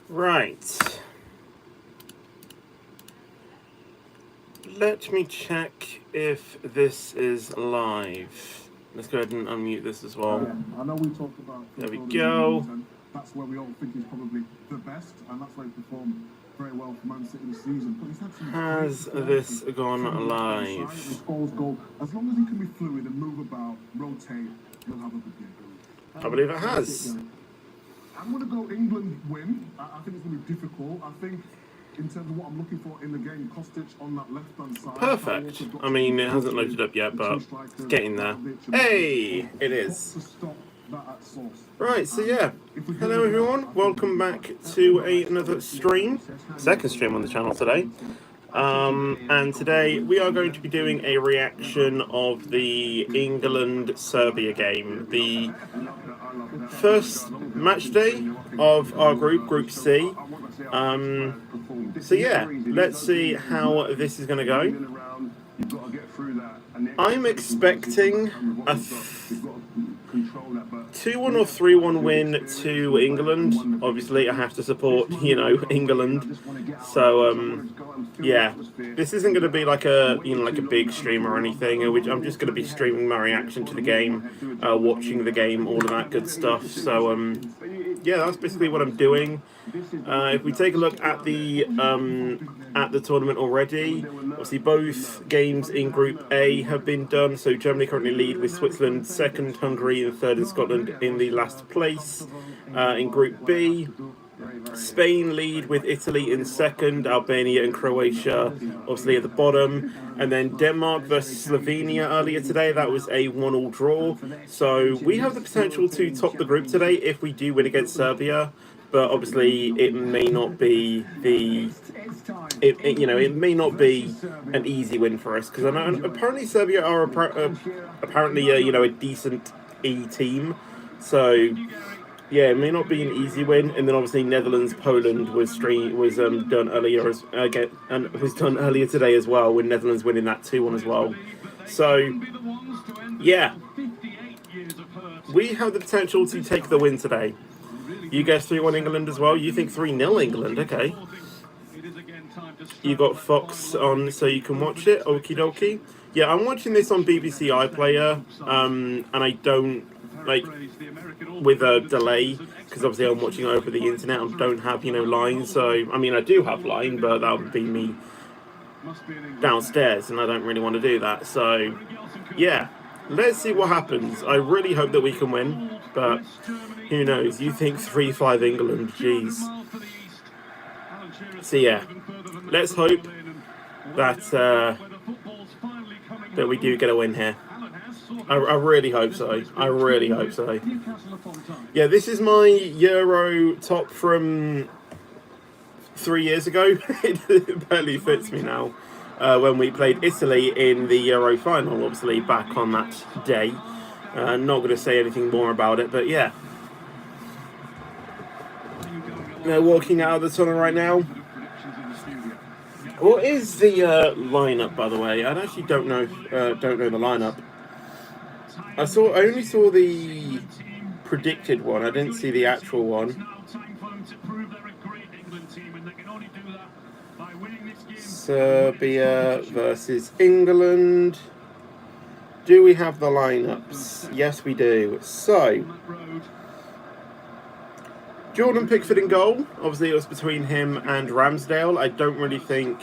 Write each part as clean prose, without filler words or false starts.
Right. Let me check if this is live. Let's go ahead and unmute this as well. I know we talked about. There we go. And that's where we all think he's probably the best, and that's why he performed very well for Man City this season. But he's had some. Has this gone live? Scores goal. As long as he can be fluid and move about, rotate, he'll have a good game. I believe it has. I'm going to go England win. I think it's going to be difficult. I think in terms of what I'm looking for in the game, Kostic on that left-hand side. Perfect. I mean, it hasn't loaded up yet, but it's getting there. Hey, it is. Right, so yeah. Hello everyone, welcome back to another stream. Second stream on the channel today. And today we are going to be doing a reaction of the England-Serbia game. The first match day of our group, Group C. So yeah, let's see how this is going to go. I'm expecting a 2-1 or 3-1 win to England. Obviously, I have to support, England. So, yeah, this isn't going to be like a, like a big stream or anything. I'm just going to be streaming my reaction to the game, watching the game, all of that good stuff. So, yeah, that's basically what I'm doing. If we take a look at the tournament already, obviously both games in Group A have been done. So Germany currently lead with Switzerland second, Hungary in third, and Scotland in the last place. In Group B, Spain lead with Italy in second, Albania and Croatia obviously at the bottom, and then Denmark versus Slovenia earlier today. That was a 1-1 draw. So we have the potential to top the group today if we do win against Serbia. But obviously, it may not be it may not be an easy win for us, because I know apparently Serbia are apparently a decent team. So yeah, it may not be an easy win. And then obviously Netherlands-Poland was done earlier was done earlier today as well, with Netherlands winning that 2-1 as well. So yeah, we have the potential to take the win today. You guess 3-1 England as well? You think 3-0 England? Okay. You got Fox on so you can watch it. Okie dokie. Yeah, I'm watching this on BBC iPlayer, and I don't, with a delay, because obviously I'm watching over the internet and don't have, line. So, I mean, I do have line, but that would be me downstairs, and I don't really want to do that. So, yeah. Let's see what happens. I really hope that we can win, but who knows? You think 3-5 England, jeez. So yeah, let's hope that that we do get a win here. I really hope so. I really hope so. Yeah, this is my Euro top from 3 years ago. It barely fits me now. When we played Italy in the Euro final, obviously back on that day. Not going to say anything more about it, but yeah. They're walking out of the tunnel right now. What is the lineup, by the way? I actually don't know the lineup. I only saw the predicted one. I didn't see the actual one. Serbia versus England. Do we have the lineups? Yes, we do. So, Jordan Pickford in goal. Obviously, it was between him and Ramsdale. I don't really think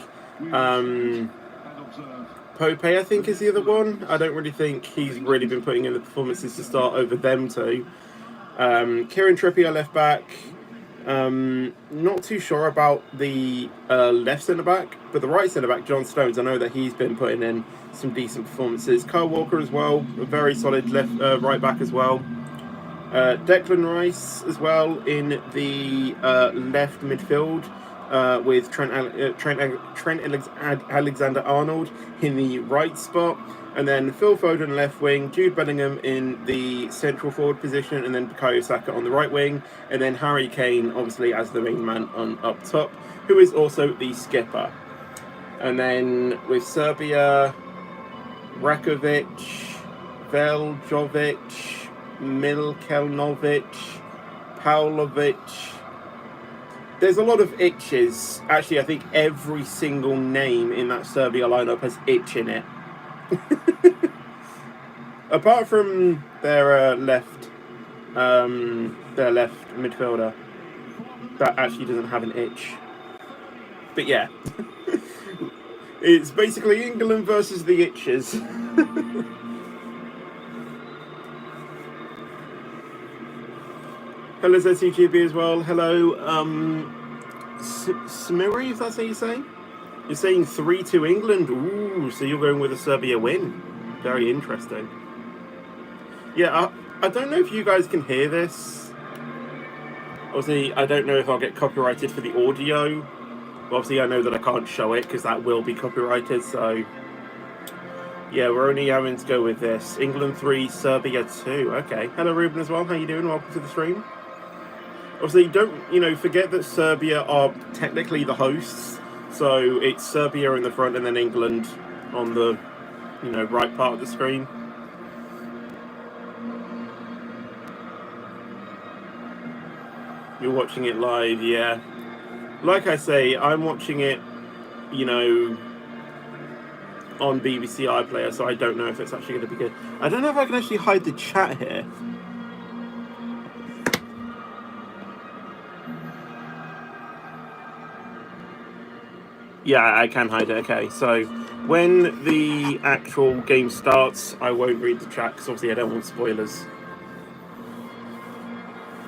Pope, I think, is the other one. I don't really think he's really been putting in the performances to start over them two. Kieran Trippier left back. Not too sure about the left centre-back, but the right centre-back, John Stones, I know that he's been putting in some decent performances. Kyle Walker as well, a very solid right-back as well. Declan Rice as well in the left midfield, with Trent Alexander-Arnold in the right spot. And then Phil Foden left wing, Jude Bellingham in the central forward position, and then Bukayo Saka on the right wing, and then Harry Kane obviously as the main man up top, who is also the skipper. And then with Serbia, Rakovic, Veljovic, Milkelnovic, Paulovic, there's a lot of itches. Actually, I think every single name in that Serbia lineup has itch in it. Apart from their left midfielder, that actually doesn't have an itch. But yeah, it's basically England versus the itches. Hello ZCGB as well. Hello, Smiri, if that's how you say. You're saying 3-2 England. Ooh, so you're going with a Serbia win. Very interesting. Yeah, I don't know if you guys can hear this. Obviously, I don't know if I'll get copyrighted for the audio. But obviously, I know that I can't show it because that will be copyrighted. So, yeah, we're only having to go with this. England 3, Serbia 2. Okay. Hello, Ruben as well. How you doing? Welcome to the stream. Obviously, don't forget that Serbia are technically the hosts. So it's Serbia in the front and then England on the right part of the screen. You're watching it live, yeah. Like I say, I'm watching it, on BBC iPlayer, so I don't know if it's actually going to be good. I don't know if I can actually hide the chat here. Yeah, I can hide it. Okay, so when the actual game starts, I won't read the chat because obviously I don't want spoilers.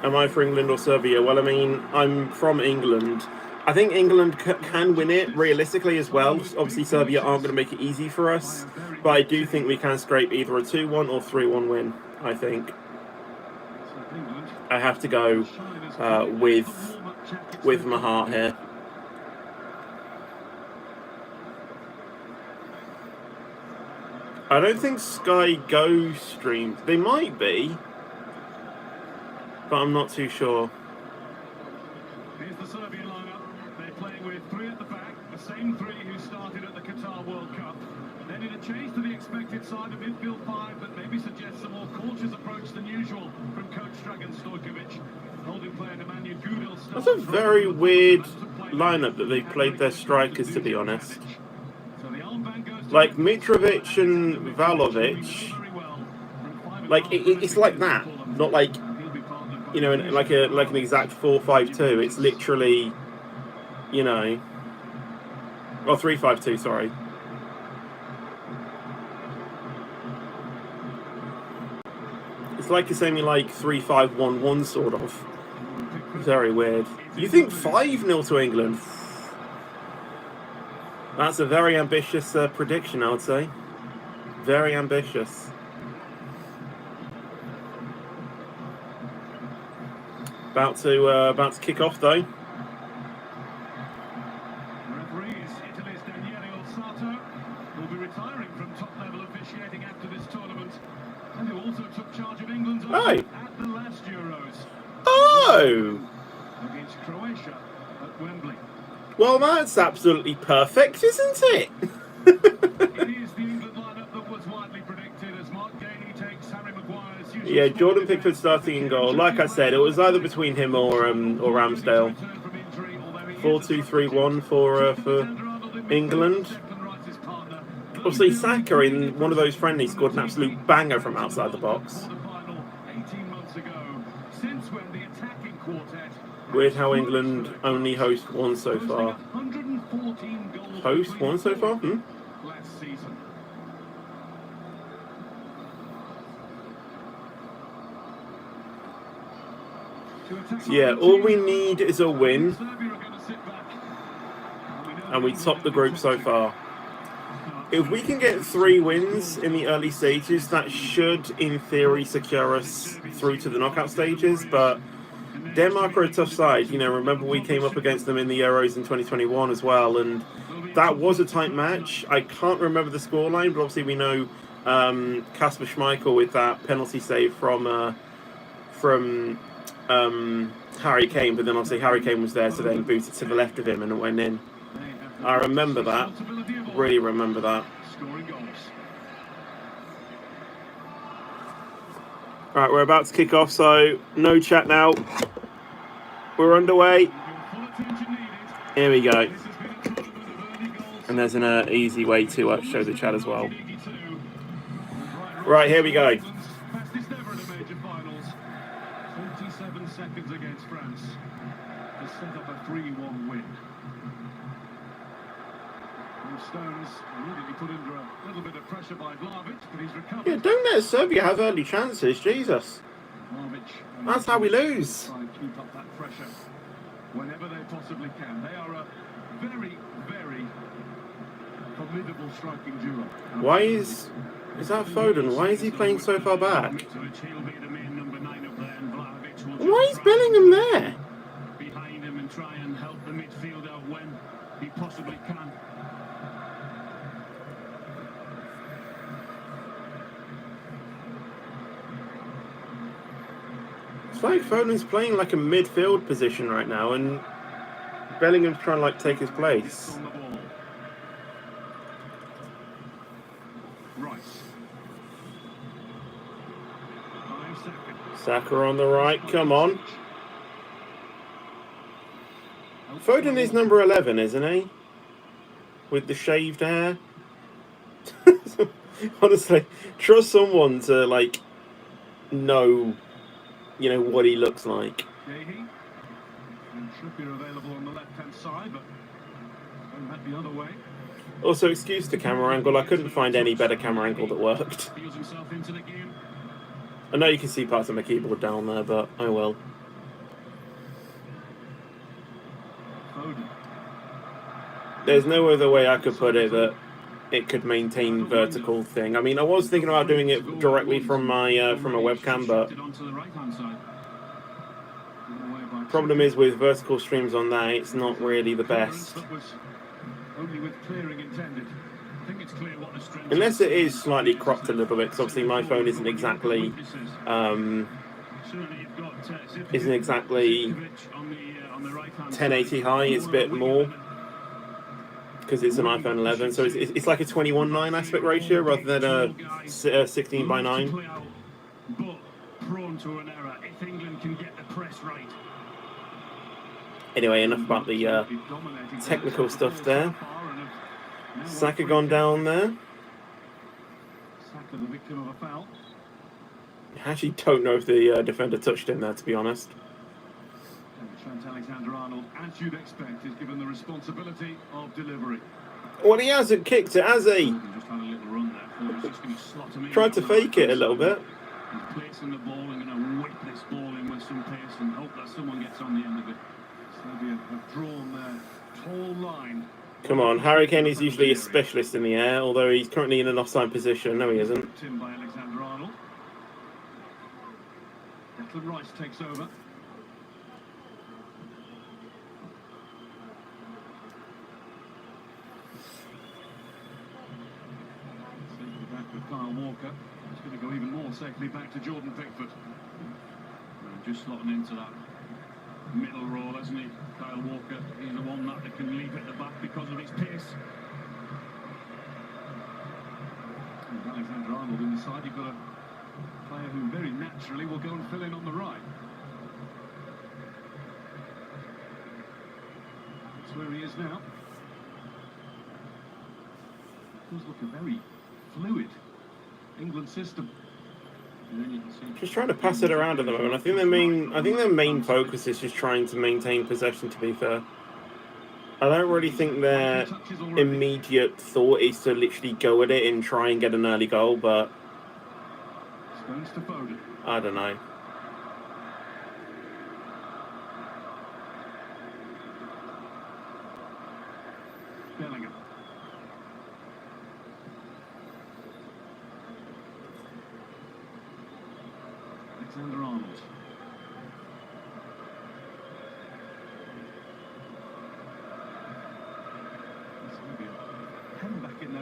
Am I for England or Serbia? Well, I mean, I'm from England. I think England can win it realistically as well. Obviously, Serbia aren't going to make it easy for us, but I do think we can scrape either a 2-1 or 3-1 win. I think I have to go with my heart here. I don't think Sky Go streams. They might be, but I'm not too sure. Here's the Serbian lineup. They're playing with 3 at the back, the same 3 who started at the Qatar World Cup. They did a change to the expected side of midfield 5 that maybe suggests a more cautious approach than usual from coach Dragan Stojkovic. Holding player Nemanja Gudel. That's a very weird lineup that they've played their strikers, to be honest. Like Mitrovic and Valovic, like it's like that, not like like an exact 4-5-2. It's literally, or 3-5-2. Sorry. It's like a semi 3-5-1-1 sort of. Very weird. You think 5-0 to England? That's a very ambitious prediction, I would say. Very ambitious. About to kick off though. Referees, Italy's Daniele Orsato will be retiring from top-level officiating after this tournament, and who also took charge of England's at the last Euros. Oh! Against Croatia at Wembley. Well, that's absolutely perfect, isn't it? It is the England lineup that was widely predicted as Mark Gahey takes Harry Maguire's usual. Yeah, Jordan Pickford starting in goal. Like I said, it was either between him or Ramsdale. 4-2-3-1 for England. Obviously, Saka in one of those friendlies scored an absolute banger from outside the box. 18 months ago, since when the attacking quartet. Weird how England only host one so far. Host one so far? Last season. Yeah, all we need is a win, and we top the group so far. If we can get 3 wins in the early stages, that should, in theory, secure us through to the knockout stages, but Denmark are a tough side. Remember we came up against them in the Euros in 2021 as well, and that was a tight match. I can't remember the scoreline, but obviously we know Kasper Schmeichel with that penalty save from Harry Kane, but then obviously Harry Kane was there to then boot it to the left of him and it went in. I remember that. Really remember that. Right, we're about to kick off, so no chat now. We're underway. attention needed. Here we go. This has been a tournament of early goals. And there's an easy way to show the chat as well. 1982. Right, here we go. Fastest ever in the major finals. 47 seconds against France to set up a 3-1 win. And Stones immediately put under a little bit of pressure by Vlahovic, but he's recovered. Yeah, don't let Serbia have early chances, Jesus. Vlahovic, That's how we lose. try and keep up that pressure whenever they possibly can. They are a very, very formidable striking duo. Why is that Foden? Why is he playing so far back? Why is Bellingham there? Behind him and try and help the midfield out when he possibly can. It's like Foden's playing like a midfield position right now, and Bellingham's trying to like take his place. On the ball. Rice. 5 seconds. Saka on the right, come on. Foden is number 11, isn't he? With the shaved hair. Honestly, trust someone to like know, you know, what he looks like. Yehi. And Trippier available on the left-hand side, but going back the other way. Also, excuse the camera angle, I couldn't find any better camera angle that worked. Feels himself into the game. I know you can see parts of my keyboard down there, but I will. Foden. There's no other way I could put it that it could maintain vertical thing. I mean, I was thinking about doing it directly from my a webcam, but Onto the right-hand side. Given away by problem is with vertical streams on that, it's not really the best. That was only with clearing intended. I think it's clear what the strength Unless it is slightly cropped a little bit, because obviously my phone isn't exactly Certainly you've got isn't exactly on the right-hand 1080 high. It's a bit more because it's an iPhone 11, so it's like a 21:9 aspect ratio rather than a 16:9. But prone to an error if England can get the press right. Anyway, enough about the technical stuff there. Saka gone down there. Saka the victim of a foul. I actually don't know if the defender touched him there, to be honest. And Trent Alexander-Arnold, as you'd expect, is given the responsibility of delivery. Well, he hasn't kicked it, has he? He just had a little run there. Thought he was just going to slot him in. Tried to fake it a little bit. He's placing the ball and going to whip this ball in with some pace and hope that someone gets on the end of it. Serbia have drawn their tall line. Come on, Harry Kane is usually a specialist in the air, although he's currently in an offside position. No, he isn't. Tim by Alexander-Arnold. Declan Rice takes over. Safely back with Kyle Walker. He's going to go even more safely back to Jordan Pickford. And just slotting into that middle role, hasn't he? Kyle Walker, he's the one that can leap at the back because of his pace. And Alexander-Arnold in the side, you've got a player who very naturally will go and fill in on the right. That's where he is now. It does look a very fluid England system. And then you can see Just trying to pass it around at the moment. I think their main focus is just trying to maintain possession, to be fair. I don't really think their immediate thought is to literally go at it and try and get an early goal, but Stones to Foden. I don't know. Bellingham. Alexander-Arnold.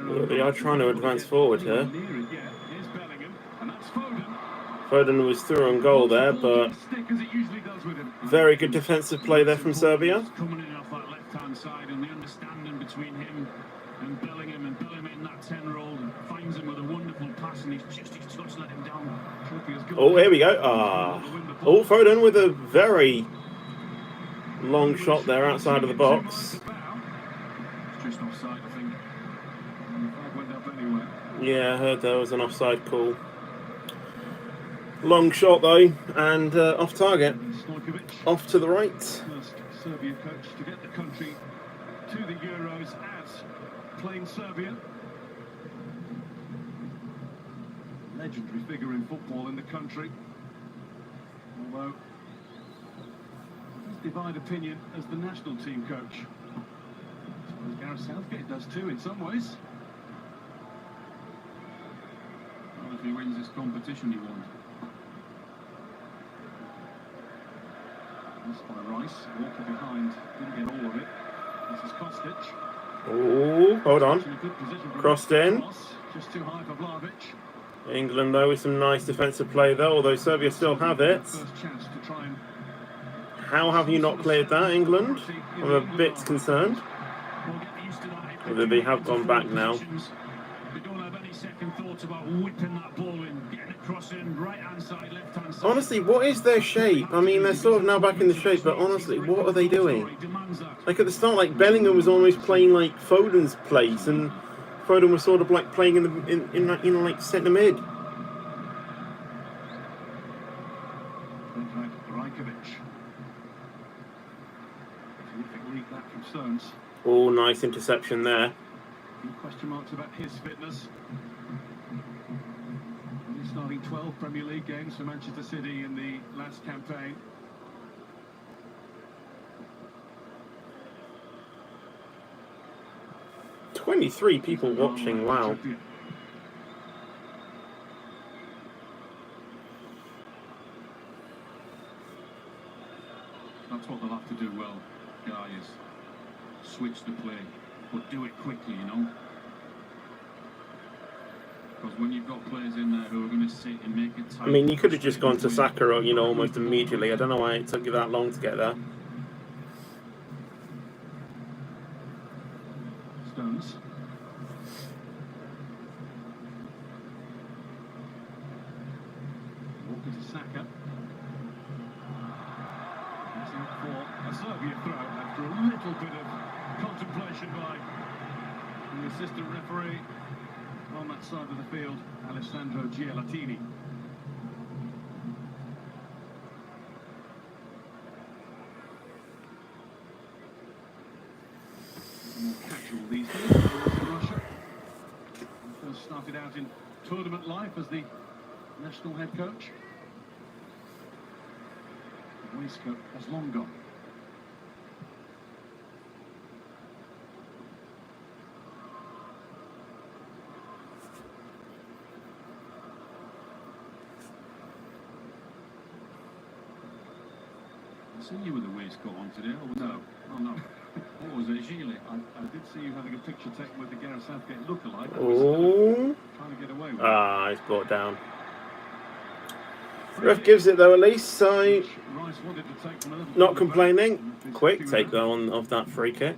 Yeah, they are trying to advance forward here. Near it, yeah. Here's Bellingham, and that's Foden. Foden was through on goal there, but Stick as it usually does with him. very good defensive play there from Serbia. Coming in off that left-hand side, and the understanding between him and Bellingham in that 10 role, and finds him with a wonderful pass, and he's just let him down. Oh, here we go. Oh, Foden with a very Long shot there outside of the box. It's just offside, I think. And the flag went up anyway. Yeah, I heard there was an offside call. Long shot though, and off target. Stojkovic, Off to the right. first Serbia coach to get the country to the Euros as playing Serbia. Legendary figure in football in the country. Although, there's divide opinion as the national team coach. I suppose Gareth Southgate does too in some ways. Well, if he wins this competition, he won. Missed by Rice, Walker behind, didn't get all of it. This is Kostic. Oh, hold on. In a good position for Crossed the in. cross, just too high for Vlahovic. England though with some nice defensive play though, although Serbia still have it. First chance to try and How have you not cleared that, England? I'm a bit concerned. we'll get used to that. Whether they have gone back now. They don't have any second thoughts about whipping that ball in, getting it crossing, right hand side, left hand side. Honestly, what is their shape? I mean, they're sort of now back in the shape, but honestly, what are they doing? Like at the start, like Bellingham was almost playing like Foden's place, and Foden was sort of like playing in the in like, you know, like centre mid. Rajkovic. Terrific lead that from Stones. Oh, nice interception there. Few question marks about his fitness. Only starting 12 Premier League games for Manchester City in the last campaign. "23 people watching, wow. That's what they'll have to do well, guys. Switch the play, but do it quickly, you know. Because when you've got players in there who are going to sit and make it tight. I mean, you could have just gone to Saka, you know, almost immediately. I don't know why it took you that long to get there. Stones. Walker to Saka. Waiting for a Serbia throw after a little bit of contemplation by the assistant referee on that side of the field, Alessandro Gialatini. More casual these days in Russia. He first started out in tournament life as the national head coach. The waistcoat has long gone. I see you with a waistcoat on today. No. Oh no. What was it, Gilles? I did see you having a picture taken with the Gareth Southgate lookalike. Oh. Trying to get away with it. Ah, he's brought down. Ref gives it though at least, so Rice wanted to take from a little not further complaining. back. Quick take though on of that free kick.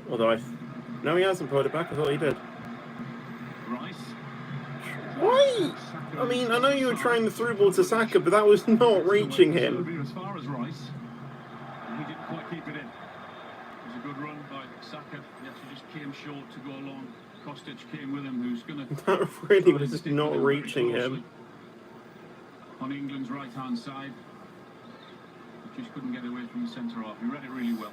Although no, he hasn't put it back. I thought he did. Rice. Why? I mean, I know you were trying the through ball to Saka, but that was not reaching him. As far as Rice, and he didn't quite keep it in. It was a good run by Saka. He actually just came short to go along. Kostic came with him, who's going to. That really was just not reaching him. On England's right-hand side, just couldn't get away from the centre half. He read it really well.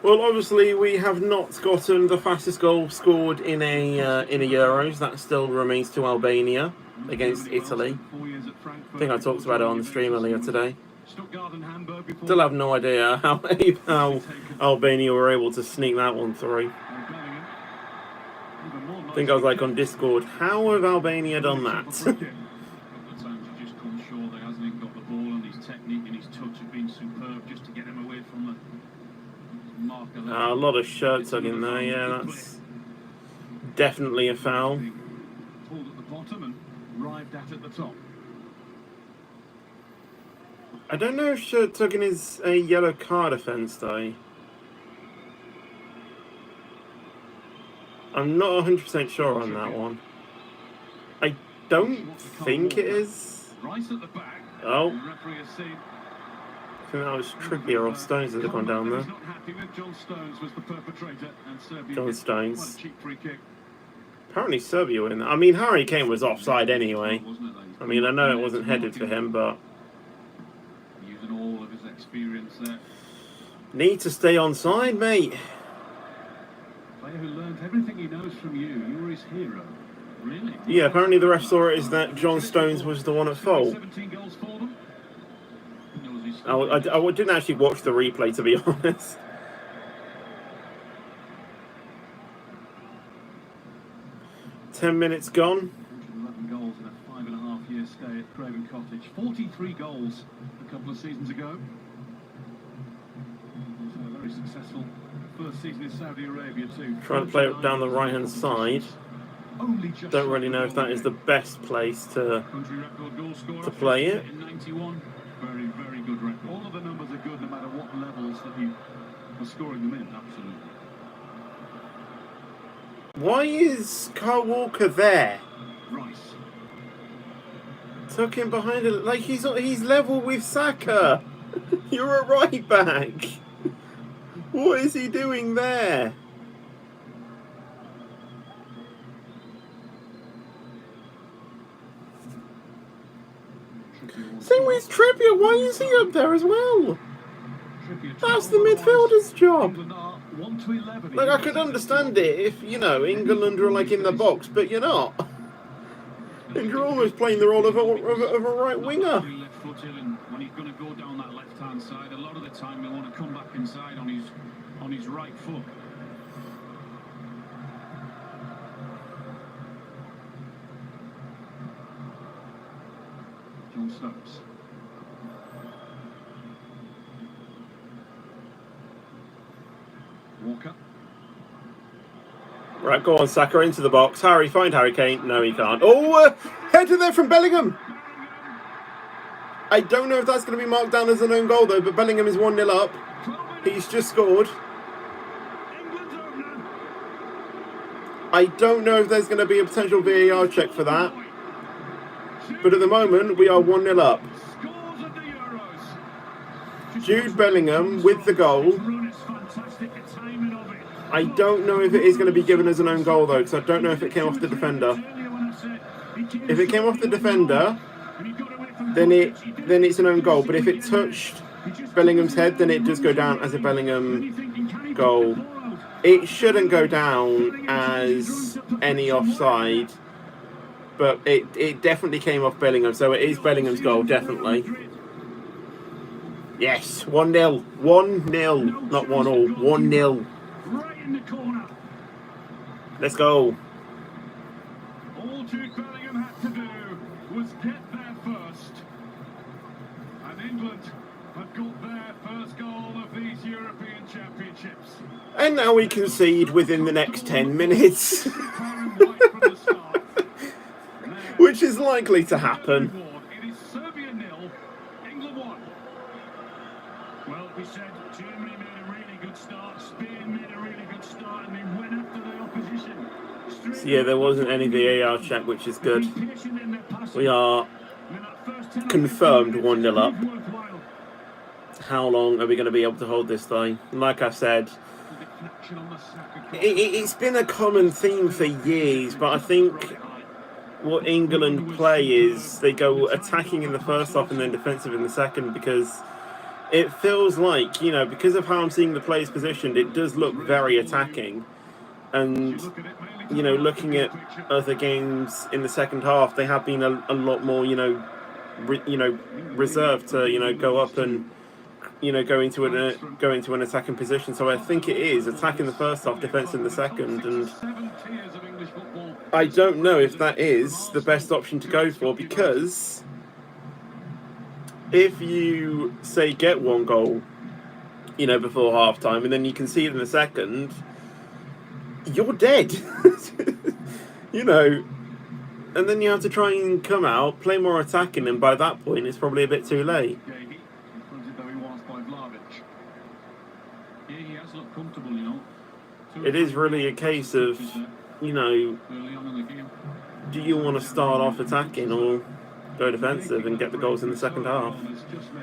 Well, obviously we have not gotten the fastest goal scored in a Euros. That still remains to Albania against Italy. I think I talked about it on the stream earlier today. Still have no idea how Albania were able to sneak that one through. I think I was like on Discord, how have Albania done that? A lot of shirt tugging there, yeah, that's definitely a foul. Pulled at the bottom and arrived at the top. I don't know if shirt tugging is a yellow card offence though. I'm not 100% sure on that one. I don't think it is. Rice at the back. Oh, The referee has seen. I think that was Trippier or Stones that have gone down there. He's not happy with John Stones was the perpetrator, and Serbia John gets Stones. quite a cheap free kick. Apparently Serbia win. I mean, Harry Kane was offside anyway. I mean, I know it wasn't headed for him, but Using all of his experience there. need to stay on side, mate. Player who learned everything he knows from you. You were his hero. Really? Yeah, apparently the ref saw it as that John Stones was the one at fault. 17 goals for them. I didn't actually watch the replay, to be honest. .10 minutes gone. 111 goals in a 5.5-year stay at Craven Cottage. 43 goals a couple of seasons ago. Also a very successful first season in Saudi Arabia too. Trying to play it down the right-hand side. Don't really know if that is the best place to play it. In 91. Very, very good record. All of the numbers are good no matter what levels that you are scoring them in, absolutely. Why is Kyle Walker there? Rice. Tuck him behind it. Like, he's level with Saka. You're a right back. What is he doing there? Same with Trippier. Why is he up there as well? That's the midfielder's job. Like, I could understand it if, you know, England are like in the box, but you're not. And you're almost playing the role of a right winger. When he's going to go down that left-hand side, a lot of the time they want to come back inside on his right foot. John Stones. Walker. Right, go on, Saka, into the box. Harry, find Harry Kane. No, he can't. Oh, header there from Bellingham. I don't know if that's going to be marked down as an own goal, though, but Bellingham is 1-0 up. He's just scored. I don't know if there's going to be a potential VAR check for that. But at the moment, we are 1-0 up. Jude Bellingham with the goal. I don't know if it is going to be given as an own goal, though, because I don't know if it came off the defender. If it came off the defender, then it's an own goal. But if it touched Bellingham's head, then it does go down as a Bellingham goal. It shouldn't go down as any offside, but it definitely came off Bellingham, so it is Bellingham's goal, definitely. Yes, 1-0. 1-0. Not 1-0. 1-0. Right in the corner. Let's go. All Jude Bellingham had to do was get there first. And England have got their first goal of these European Championships. And now we concede within the next 10 minutes. Which is likely to happen. It is Serbia 0, England 1. Well, we said Germany made a really good start, Spain made a really good start, and they went after the opposition. So yeah, there wasn't any VAR check, which is good. We are confirmed 1-0 up. How long are we going to be able to hold this though? Like I said, it's been a common theme for years, but I think what England play is they go attacking in the first half and then defensive in the second, because it feels like, you know, because of how I'm seeing the players positioned, it does look very attacking. And, you know, looking at other games in the second half, they have been a lot more, reserved to, go up and, go into an attacking position. So I think it is attack in the first half, defence in the second, and I don't know if that is the best option to go for, because if you say get one goal, before half time, and then you concede in the second, you're dead. And then you have to try and come out, play more attacking, and by that point it's probably a bit too late. It is really a case of, do you want to start off attacking, or go defensive and get the goals in the second half.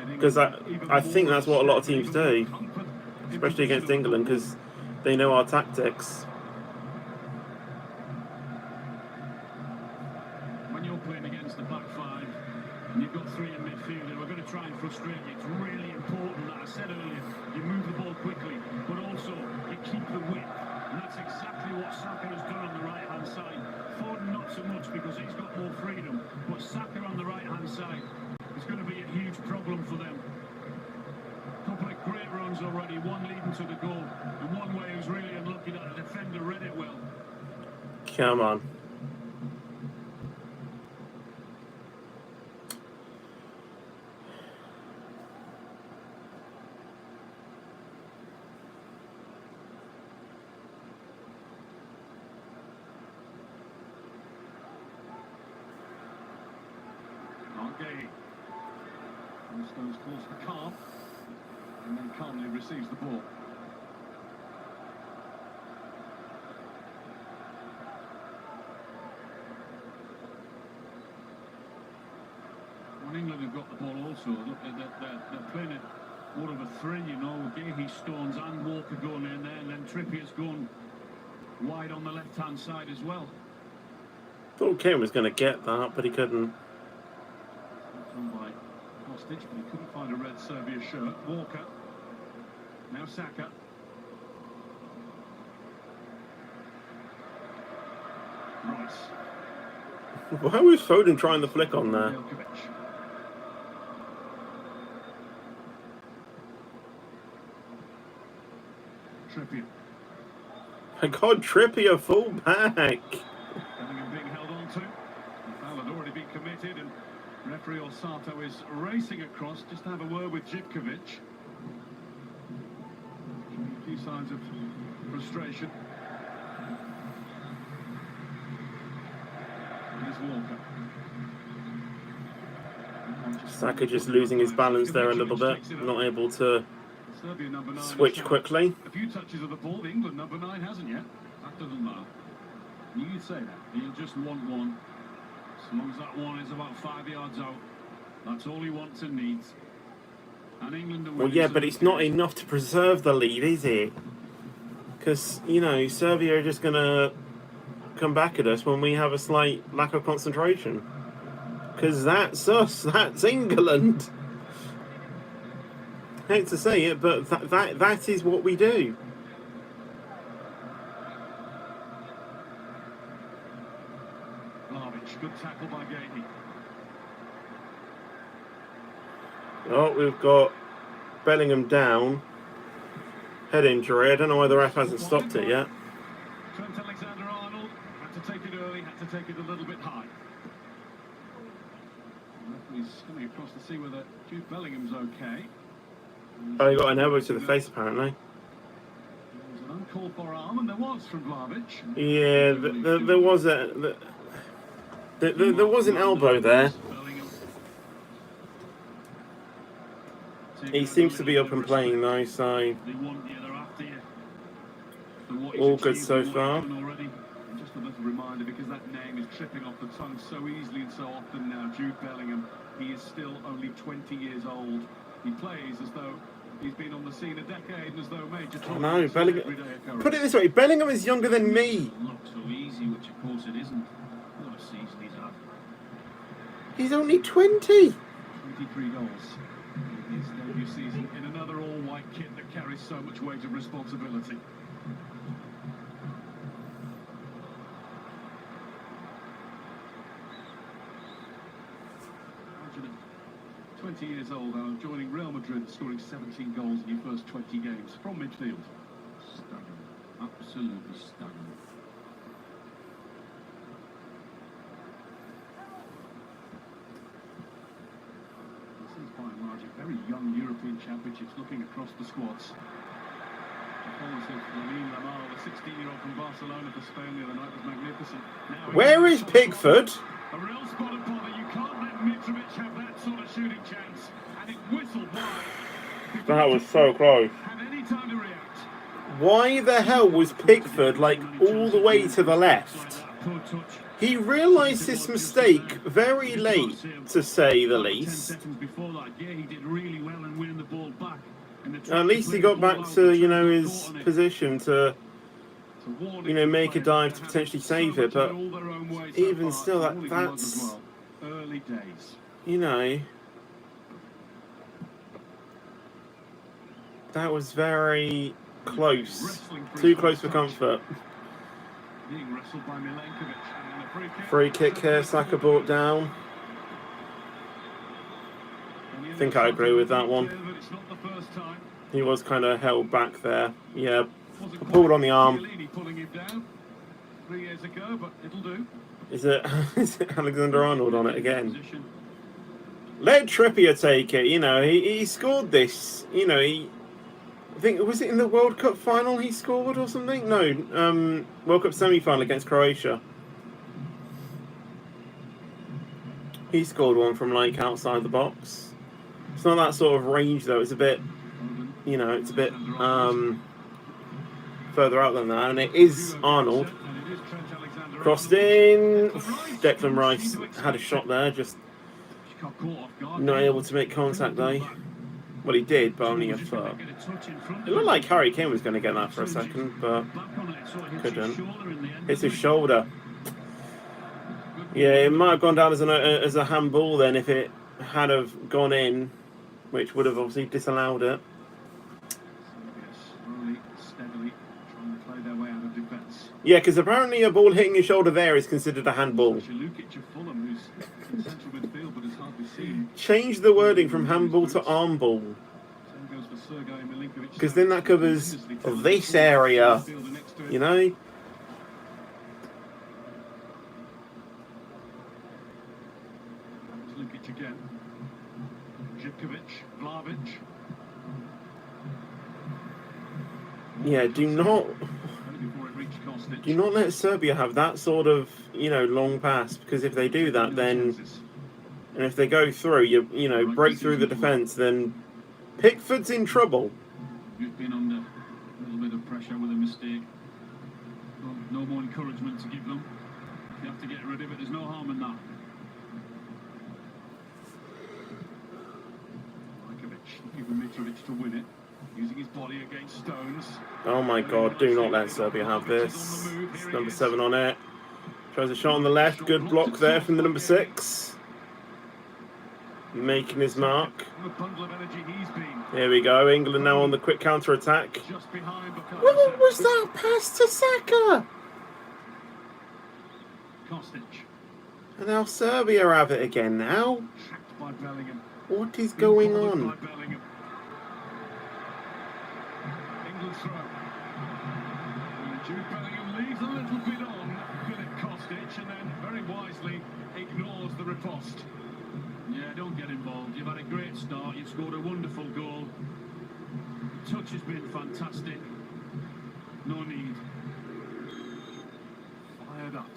Because I think that's what a lot of teams do, especially against England, because they know our tactics. When you're playing against the back five and you've got three in midfield and we're going to try and frustrate you, it's really important that I said earlier, you move the ball quickly, but also you keep the width. And that's exactly what Saka has done on the right-hand side. Foden not so much because he's got more freedom, but Saka on the right-hand side is going to be a huge problem for them. A couple of great runs already, one leading to the goal, and one way who's really unlucky that the defender read it well. Come on. Stones calls for calm, and then calmly receives the ball. When England have got the ball also, look, they're playing it more of a three, you know, Gahey, Stones and Walker going in there, and then Trippier's going wide on the left-hand side as well. Thought Kane was going to get that, but he couldn't. Hostage, but he couldn't find a red Serbia shirt. Walker. Now Saka. Rice. Why was Foden trying the flick on there? Trippier. My God, Trippier full back. Bellingham being held on to. The foul had already been committed, and referee Orsato is racing across just to have a word with Živkovic. A few signs of frustration. Here's Walker. Saka just losing his balance there a little bit, not able to switch quickly. A few touches of the ball. The England number 9 hasn't yet. That doesn't matter. You say that. You just want one. As long as that one is about 5 yards out, that's all he wants and needs. And England. Well, yeah, but it's not enough to preserve the lead, is it? Because, you know, Serbia are just going to come back at us when we have a slight lack of concentration. Because that's us. That's England. I hate to say it, but that is what we do. Good tackle by Gahey. Oh, we've got Bellingham down. Head injury. I don't know why the ref hasn't stopped it yet. Trent Alexander-Arnold had to take it early, had to take it a little bit high. He's coming across to see whether Jude Bellingham's okay. Oh, he got an elbow to the face, apparently. There was an uncalled for arm, and there was from Vlahovic. Yeah, there was a... There was an elbow there. He seems to be up and playing now, so all good so far. Just a little reminder, because that name is tripping off the tongue so easily and so often now. Jude Bellingham, he is still only 20 years old. He plays as though he's been on the scene a decade, and as though major no, Bellingham. Put it this way: Bellingham is younger than me. Looks so easy, which of course it isn't. What a season he's had. He's only 20. 23 goals in his debut season in another all-white kit that carries so much weight of responsibility. 20 years old, Alan, joining Real Madrid, scoring 17 goals in your first 20 games from midfield. Staggering. Absolutely staggering. This is by and large a very young European Championships, looking across the squads. Lamar, the 16-year-old from Barcelona for Spain the other night, was magnificent. Where is Pickford? A real spot of bother. You can't let Mitrovic have that sort of shooting chance. And it whistled wide. That was so close. Had any time to react. Why the hell was Pickford like all the way to the left? He realised his mistake very late, to say the least. At least he got back to, you know, his position to, you know, make a dive to potentially save it. But even still, that's, you know, that was very close. Too close for comfort. Free kick here, Saka brought down. I think I agree with that one. He was kind of held back there. Yeah, pulled on the arm. Is it Alexander Arnold on it again? Let Trippier take it. You know, he scored this. You know, I think, was it in the World Cup final he scored or something? No, World Cup semi-final against Croatia. He scored one from, like, outside the box. It's not that sort of range, though. It's a bit, you know, it's a bit further out than that. And it is Arnold. Crossed in. Declan Rice had a shot there, just not able to make contact, though. Well, he did, but only a foot. It looked like Harry Kane was going to get that for a second, but couldn't. Hits his shoulder. Yeah, it might have gone down as a handball then if it had have gone in, which would have obviously disallowed it. Yeah, because apparently a ball hitting your shoulder there is considered a handball. Change the wording from handball to arm ball, because then that covers this area, you know. Yeah, do not let Serbia have that sort of, you know, long pass, because if they do that, then, and if they go through, you know, break through the defence, then Pickford's in trouble. You've been under a little bit of pressure with a mistake. No more encouragement to give them. You have to get rid of it. There's no harm in that. Mitrovic to win it, using his body against Stones. Oh my God, do not let Serbia have this. It's number 7 on it. Tries a shot on the left. Good block there from the number 6. Making his mark. Here we go. England now on the quick counter-attack. What was that pass to Saka? And now Serbia have it again now. What is going on? England's throw. Jude Bellingham leaves a little bit on Philip Kostic and then very wisely ignores the riposte. Yeah, don't get involved. You've had a great start. You've scored a wonderful goal. Touch has been fantastic. No need. Fired up.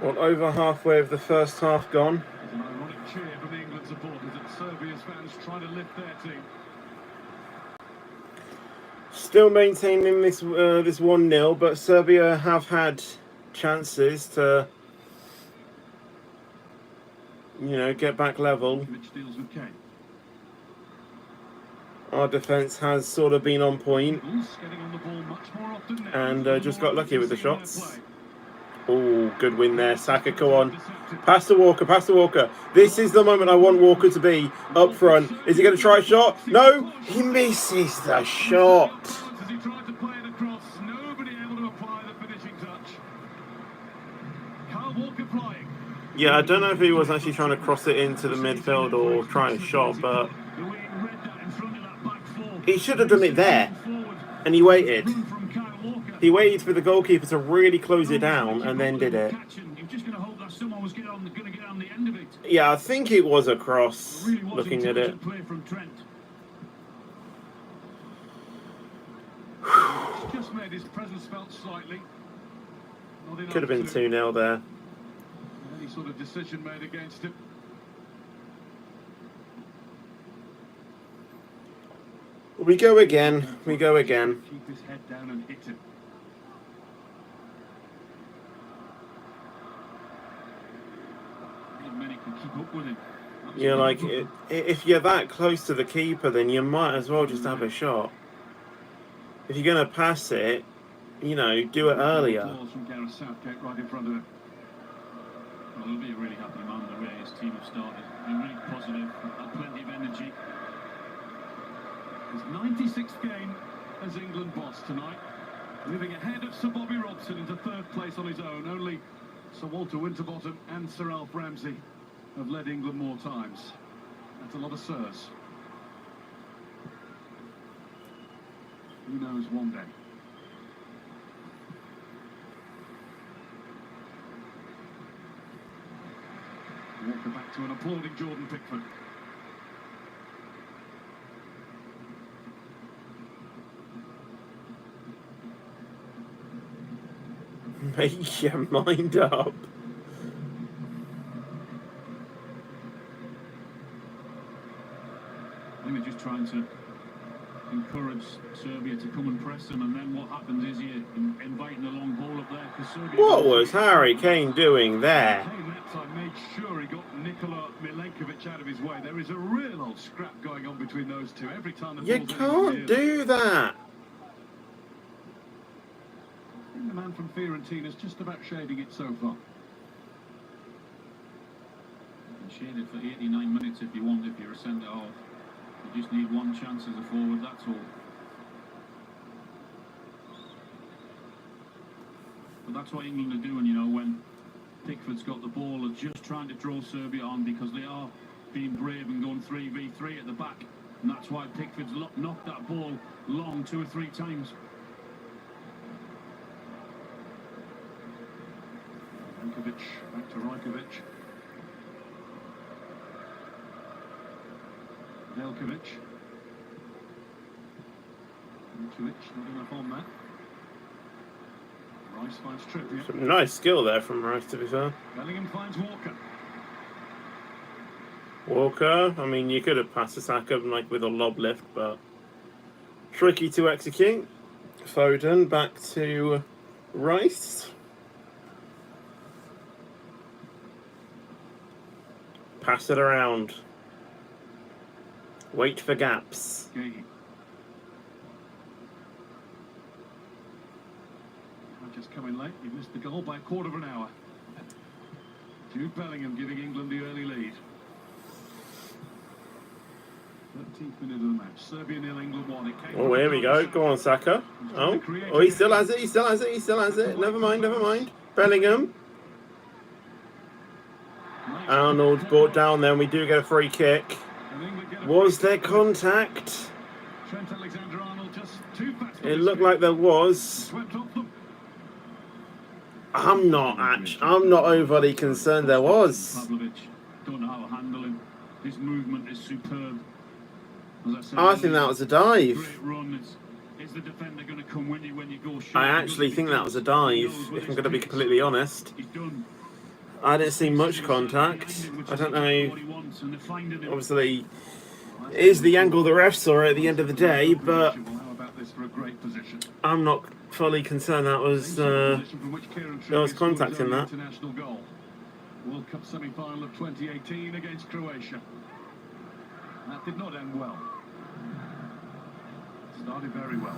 Well, over halfway of the first half gone. There's an ironic cheer from the England supporters as Serbia's fans try to lift their team. Still maintaining this 1-0, but Serbia have had chances to, you know, get back level. Our defence has sort of been on point and just got lucky with the shots. Oh, good win there. Saka, go on. Pass to Walker, pass to Walker. This is the moment I want Walker to be up front. Is he going to try a shot? No, he misses the shot. Yeah, I don't know if he was actually trying to cross it into the midfield or try a shot, but he should have done it there. And he waited. He waited for the goalkeeper to really close it down and then did it. Yeah, I think it was a cross, looking at it. Just made his presence felt slightly. Not enough Could have been to- 2-0 there. Any sort of decision made against him. We go again. We go again. Keep his head down and hit him. Not many can keep up with him. Yeah, like, if you're that close to the keeper, then you might as well just have a shot. If you're going to pass it, you know, do it earlier. Balls from Gareth Southgate right in front of him. Well, he'll be a really happy man the way his team have started. They're really positive, have plenty of energy. His 96th game as England boss tonight, moving ahead of Sir Bobby Robson into third place on his own. Only Sir Walter Winterbottom and Sir Alf Ramsey have led England more times. That's a lot of sirs. Who knows one day? Walker back to an applauding Jordan Pickford. Make your mind up. I think they're just trying to encourage Serbia to come and press them, and then what happens is you're inviting the long ball up there because Serbia... What was Harry Kane doing there? Kane that time made sure he got Nikola Milenkovic out of his way. There is a real old scrap going on between those two every time the You ball's can't do that. I think the man from Fiorentina's just about shading it so far. You can shade it for 89 minutes if you want, if you're a centre half. You just need one chance as a forward, that's all. But that's what England are doing, you know, when Pickford's got the ball, are just trying to draw Serbia on because they are being brave and going 3v3 at the back. And that's why Pickford's knocked that ball long 2 or 3 times. Milenkovic back to Rajkovic. Nelkovic. Milenkovic, not enough on that. Rice finds Trippier. Some nice skill there from Rice, to be fair. Bellingham finds Walker. Walker, I mean, you could have passed to Saka like with a lob lift, but tricky to execute. Foden back to Rice. Pass it around. Wait for gaps. Gay. Just coming late, you've missed the goal by a quarter of an hour. Jude Bellingham giving England the early lead. 13th minute of the match. Serbia 0, England 1. It came Oh, here we go. Go on, Saka. Oh, he still has it. He still has it. He still has it. Never mind. Never mind. Bellingham. Arnold brought down there. We do get a free kick. Was there contact? Trent Alexander-Arnold just too fast. It looked like there was. Swept off them. I'm not overly concerned there was. Pavlovic, don't know how to handle him. His movement is superb. As I said, I think that was a dive. great run. Is the defender going to come when you go short? I actually think that was a dive, if I'm going to be completely honest. He's done. I didn't see much contact. I don't know. Obviously, it is the angle the refs saw at the end of the day, but How about this for a great position? I'm not fully concerned that was there was contact in that. International goal. World Cup semi-final of 2018 against Croatia. That did not end well. Started very well.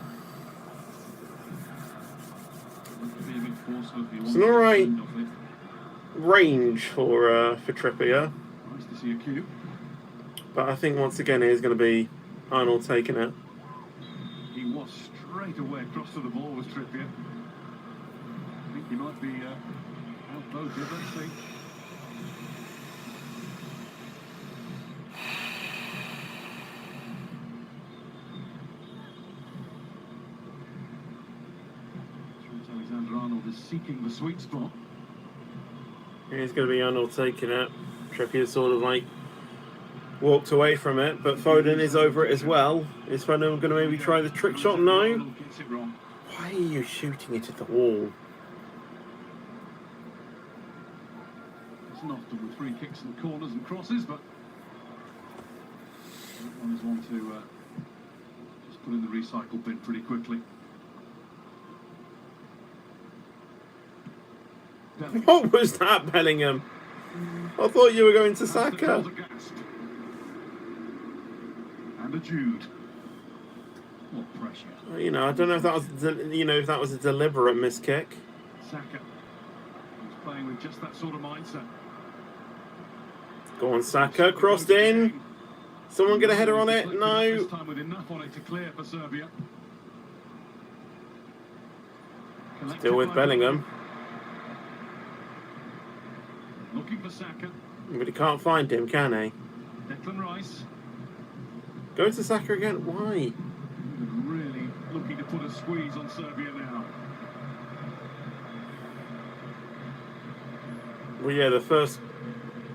It's an alright range for Trippier, Nice to see a cue. but I think once again it is going to be Arnold taking it. He was straight away across to the ball with Trippier. I think he might be outvoted. Let's see. Trent Alexander-Arnold is seeking the sweet spot. It's going to be Arnold taking it. Trippier sort of like walked away from it, but Foden is over it as well. Is Foden going to maybe try the trick shot? No. Gets it wrong. Why are you shooting it at the wall? often with free kicks and corners and crosses, but that one is one to just put in the recycle bin pretty quickly. What was that, Bellingham? I thought you were going to Saka. And a Jude. What pressure. You know, I don't know if that was, if that was a deliberate miss kick. Saka. He's playing with just that sort of mindset. Go on, Saka, crossed in. Someone get a header on it? No. This time with enough on it to clear for Serbia. Still with Bellingham. Looking for Saka. But he can't find him, can he? Declan Rice. Go to Saka again. Why? Really looking to put a squeeze on Serbia now. Well, yeah, the first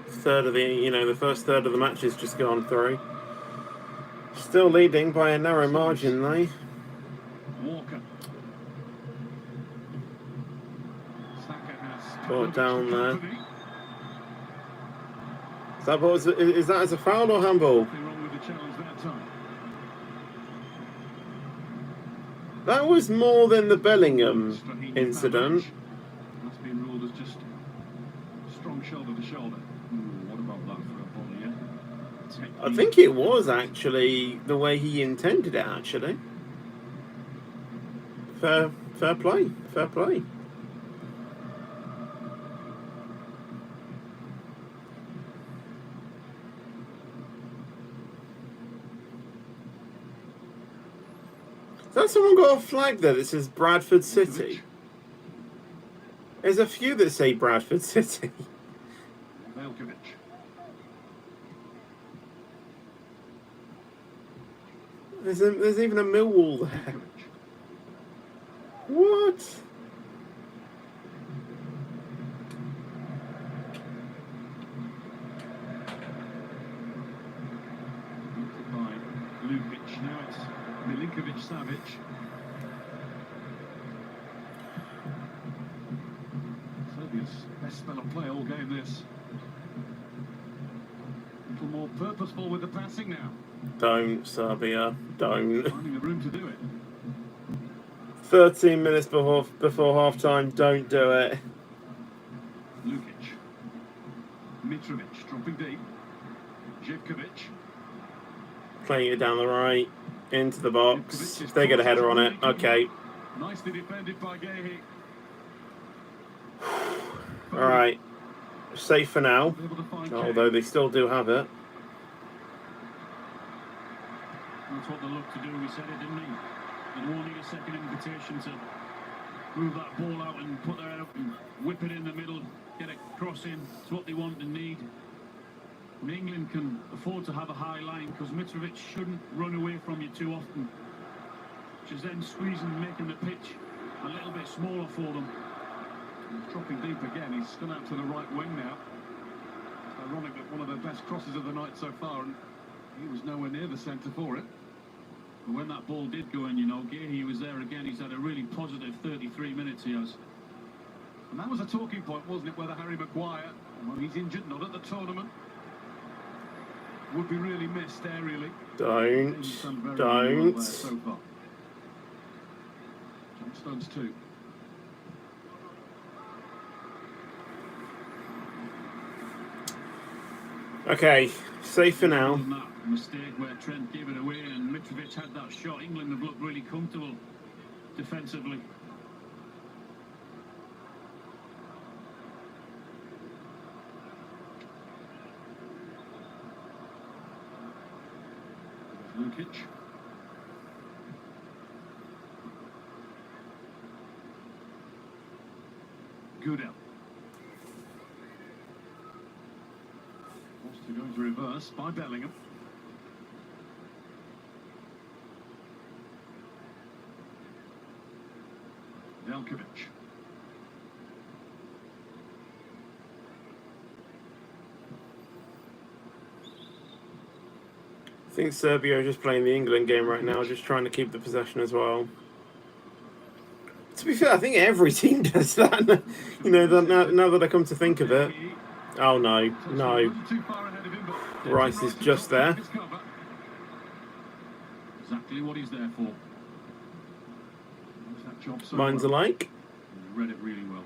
third of the match has just gone through. Still leading by a narrow margin, though. Walker. Saka has Brought down there. Is that as a foul or handball? Nothing wrong with the challenge that time. That was more than the Bellingham incident. That's been ruled as just strong shoulder to shoulder. What about that for a volley? Yeah? I think it was actually the way he intended it, actually. Fair play. Fair play. Has someone got a flag there that says Bradford City? There's a few that say Bradford City. Velkovic. There's even a Millwall there. What? By Lukic. Now it's Milinkovic Savic. Serbia's best spell of play all game this. A little more purposeful with the passing now. Don't, Serbia. Don't. Finding the room to do it. 13 minutes before half time. Don't do it. Lukic. Mitrovic dropping deep. Živkovic. Playing it down the right. Into the box. They get a header on it. Okay. Nicely defended by Gehi. Alright. Safe for now. Able to find Although they still do have it. That's what they look to do. We said it, didn't we? They won't need a second invitation to move that ball out and put their head up and whip it in the middle, get a cross in. It's what they want and need. And England can afford to have a high line because Mitrovic shouldn't run away from you too often, which is then squeezing and making the pitch a little bit smaller for them. He's dropping deep again. He's gone out to the right wing now. It's ironic that one of the best crosses of the night so far, and he was nowhere near the centre for it. But when that ball did go in, Gehi was there again. He's had a really positive 33 minutes, he has. And that was a talking point, wasn't it, whether Harry Maguire, well, he's injured, not at the tournament, would be really missed aerially. Don't. So far. John Stones too. Okay. Safe for now. That mistake where Trent gave it away and Mitrovic had that shot. England have looked really comfortable defensively. Lukic. Goodell. Foster going to reverse by Bellingham. Velkovic. I think Serbia are just playing the England game right now, just trying to keep the possession as well. To be fair, I think every team does that. Now that I come to think of it. Oh no, A no. little too far ahead of him, but Rice is just there. his cover. Exactly what he's there for. Does that job so Mine's well. alike. He read it really well.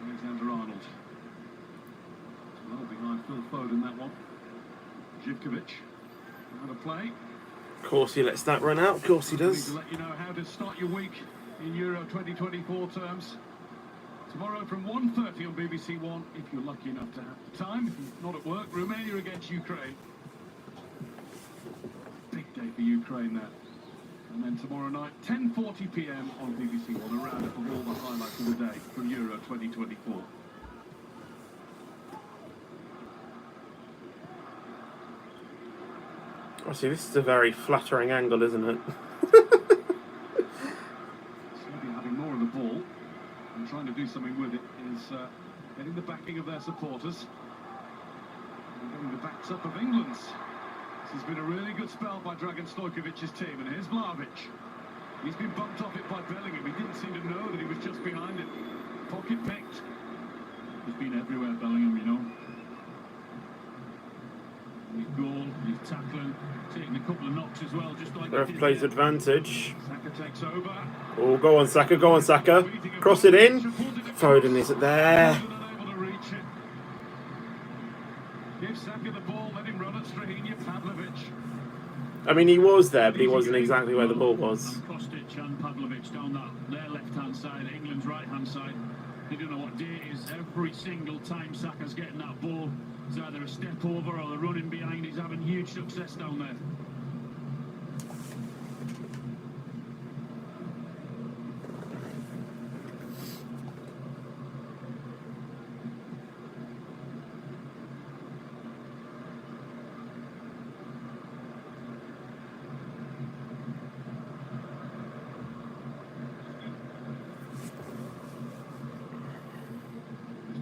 Alexander Arnold. Well behind Phil Foden, that one. Živkovic. Out of play. Of course he lets that run out. Of course he Need does. to let you know how to start your week in Euro 2024 terms. Tomorrow from 1:30 on BBC One, if you're lucky enough to have the time. If you're not at work, Romania against Ukraine. Big day for Ukraine there. And then tomorrow night, 10:40 p.m. on BBC One, a roundup of all the highlights of the day from Euro 2024. Oh, see, this is a very flattering angle, isn't it? Serbia having more of the ball and trying to do something with it is getting the backing of their supporters and getting the backs up of England's. This has been a really good spell by Dragan Stojkovic's team, and here's Vlahovic. He's been bumped off it by Bellingham. He didn't seem to know that he was just behind it. Pocket picked. He's been everywhere, Bellingham, you know. He's goal, he's tackling, taking a couple of knocks as well, just like Ref plays advantage. Saka takes over. Oh, go on, Saka, go on, Saka. Cross it in. Foden isn't there. Unable to reach it. Give Saka the ball, let him run at Strahinja Pavlovic. I mean, he was there, but he wasn't exactly where the ball was. And Kostic and Pavlovic down their left-hand side, England's right-hand side. They don't know what day it is. Every single time Saka's getting that ball, it's either a step over or they're running behind. He's having huge success down there.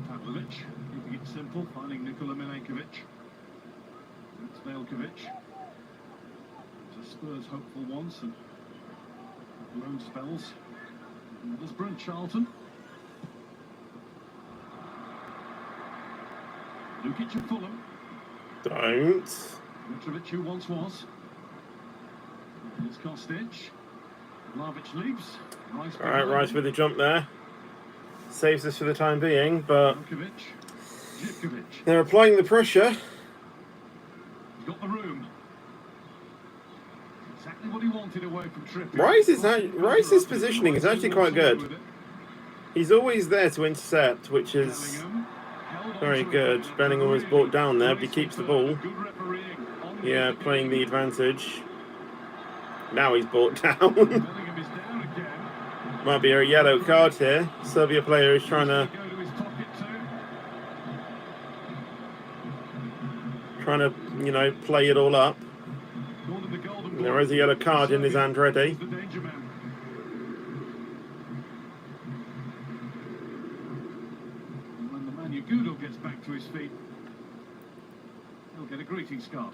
Pavlovic, keeping it simple, finding Nikola Milenkovic. That's Veljkovic. There's a Spurs hopeful once and lone spells. And there's Brent Charlton. Lukic of Fulham. Don't. Mitrovic who once was. Here's Kostic. Vlahovic leaps. Rice Alright, Rice with the jump there. Saves us for the time being, but Veljkovic. Živkovic. they're applying the pressure. He's got the room. Exactly what he wanted away from Trippier. Rice's positioning is actually quite good. He's always there to intercept, which is very good. Bellingham was brought down there, but he keeps the ball. Yeah, playing the advantage. Now he's brought down. Bellingham is down again. Might be a yellow card here. Serbia player is trying to Go to his pocket too. you know, play it all up. Ordered the golden And there ball. is a yellow card in his hand ready. He's the danger man. And when the man Ugudo gets back to his feet, he'll get a greetings card.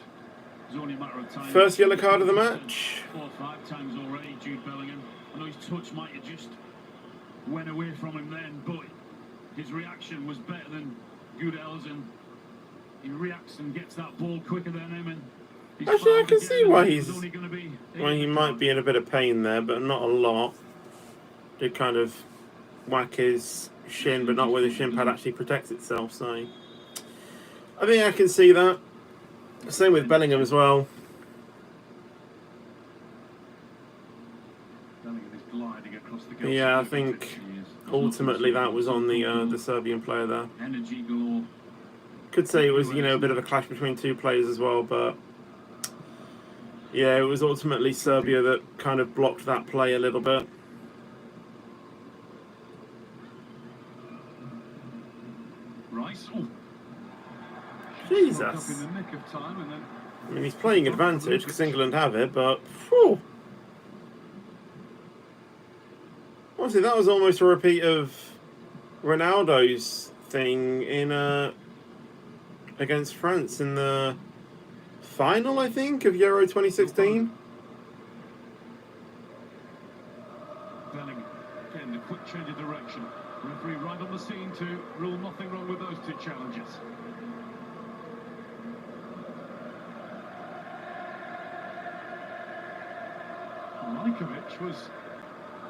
It's only a matter of time. First yellow card of the match. 4 or 5 times already, Jude Bellingham. I know his touch might have just went away from him then, but his reaction was better than Goodell's, and he reacts and gets that ball quicker than him. And he's Actually, I fouled can again, see why and he's. it's only gonna be Well, he might be in a bit of pain there, but not a lot. Did kind of whack his shin, but not where the shin pad actually protects itself. So I think I can see that. Same with Bellingham as well. Bellingham is gliding across the goal. Yeah, I think ultimately that was on the Serbian player there. energy galore. Could say it was, you know, a bit of a clash between two players as well, but yeah, it was ultimately Serbia that kind of blocked that play a little bit. Rice. Oh. Up Jesus. in the nick of time, and then I mean, he's playing advantage because England have it, but whew. Honestly, that was almost a repeat of Ronaldo's thing in against France in the final, I think, of Euro 2016. Bellingham. Again, the quick change of direction. Referee right on the scene to rule nothing wrong with those two challenges. Lajkovic was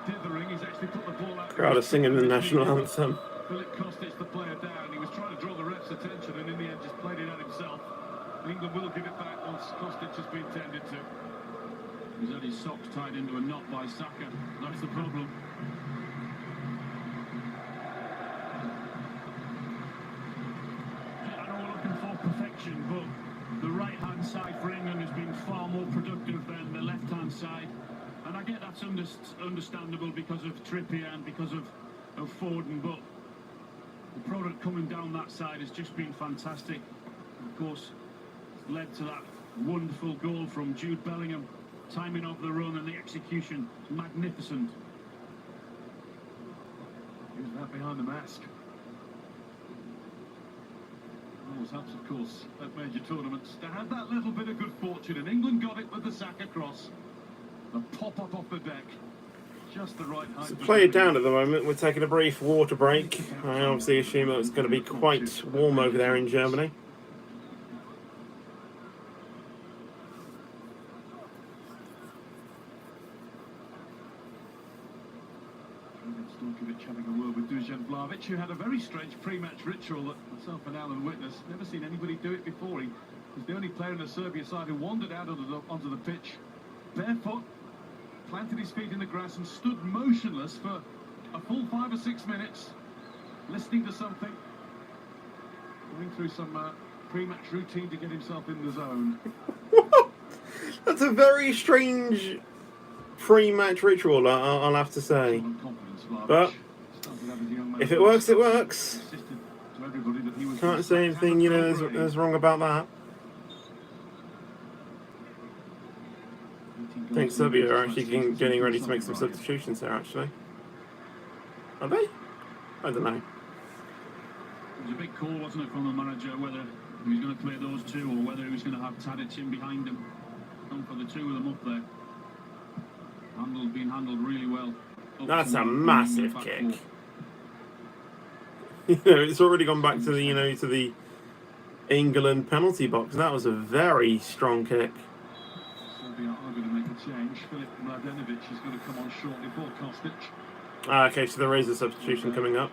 dithering. He's actually put the ball out. Crowd are singing the national anthem. Filip Kostic, the player, down. He was trying to draw the ref's attention and in the end just played it out himself. England will give it back once Kostic has been tended to. He's had his socks tied into a knot by Saka. That's the problem. I know we're looking for perfection, but the right-hand side for England has been far more productive than the left-hand side. And I get that's understandable because of Trippier and because of Foden, but the product coming down that side has just been fantastic. Of course, it's led to that wonderful goal from Jude Bellingham. Timing of the run and the execution, magnificent. Who's that behind the mask? Always helps, of course, at major tournaments to have that little bit of good fortune, and England got it with the Saka cross. The pop-up off the deck. Just the right height. So play it down at the moment. We're taking a brief water break. I obviously assume it's going to be quite warm over there in Germany. Stojkovic having a word with Dusan Vlahovic, who had a very strange pre-match ritual that myself and Alan witnessed. Never seen anybody do it before. He was the only player in the Serbia side who wandered out onto the pitch, barefoot, planted his feet in the grass and stood motionless for a full 5 or 6 minutes, listening to something, going through some pre-match routine to get himself in the zone. That's a very strange pre-match ritual, I'll have to say. But if it works, it works. Can't say anything, you know, is wrong about that. I think Serbia are actually getting ready to make some substitutions there, actually. Are they? I don't know. It was a big call, wasn't it, from the manager, whether he was going to play those two or whether he was going to have Tadic in behind him. Come for the two of them up there. Being handled really well. That's a massive kick. You know, it's already gone back to the, you know, to the England penalty box. That was a very strong kick. Serbia are going to make a change. Filip Mladenovic is going to come on shortly for Kostic. Okay, so there is a substitution coming up.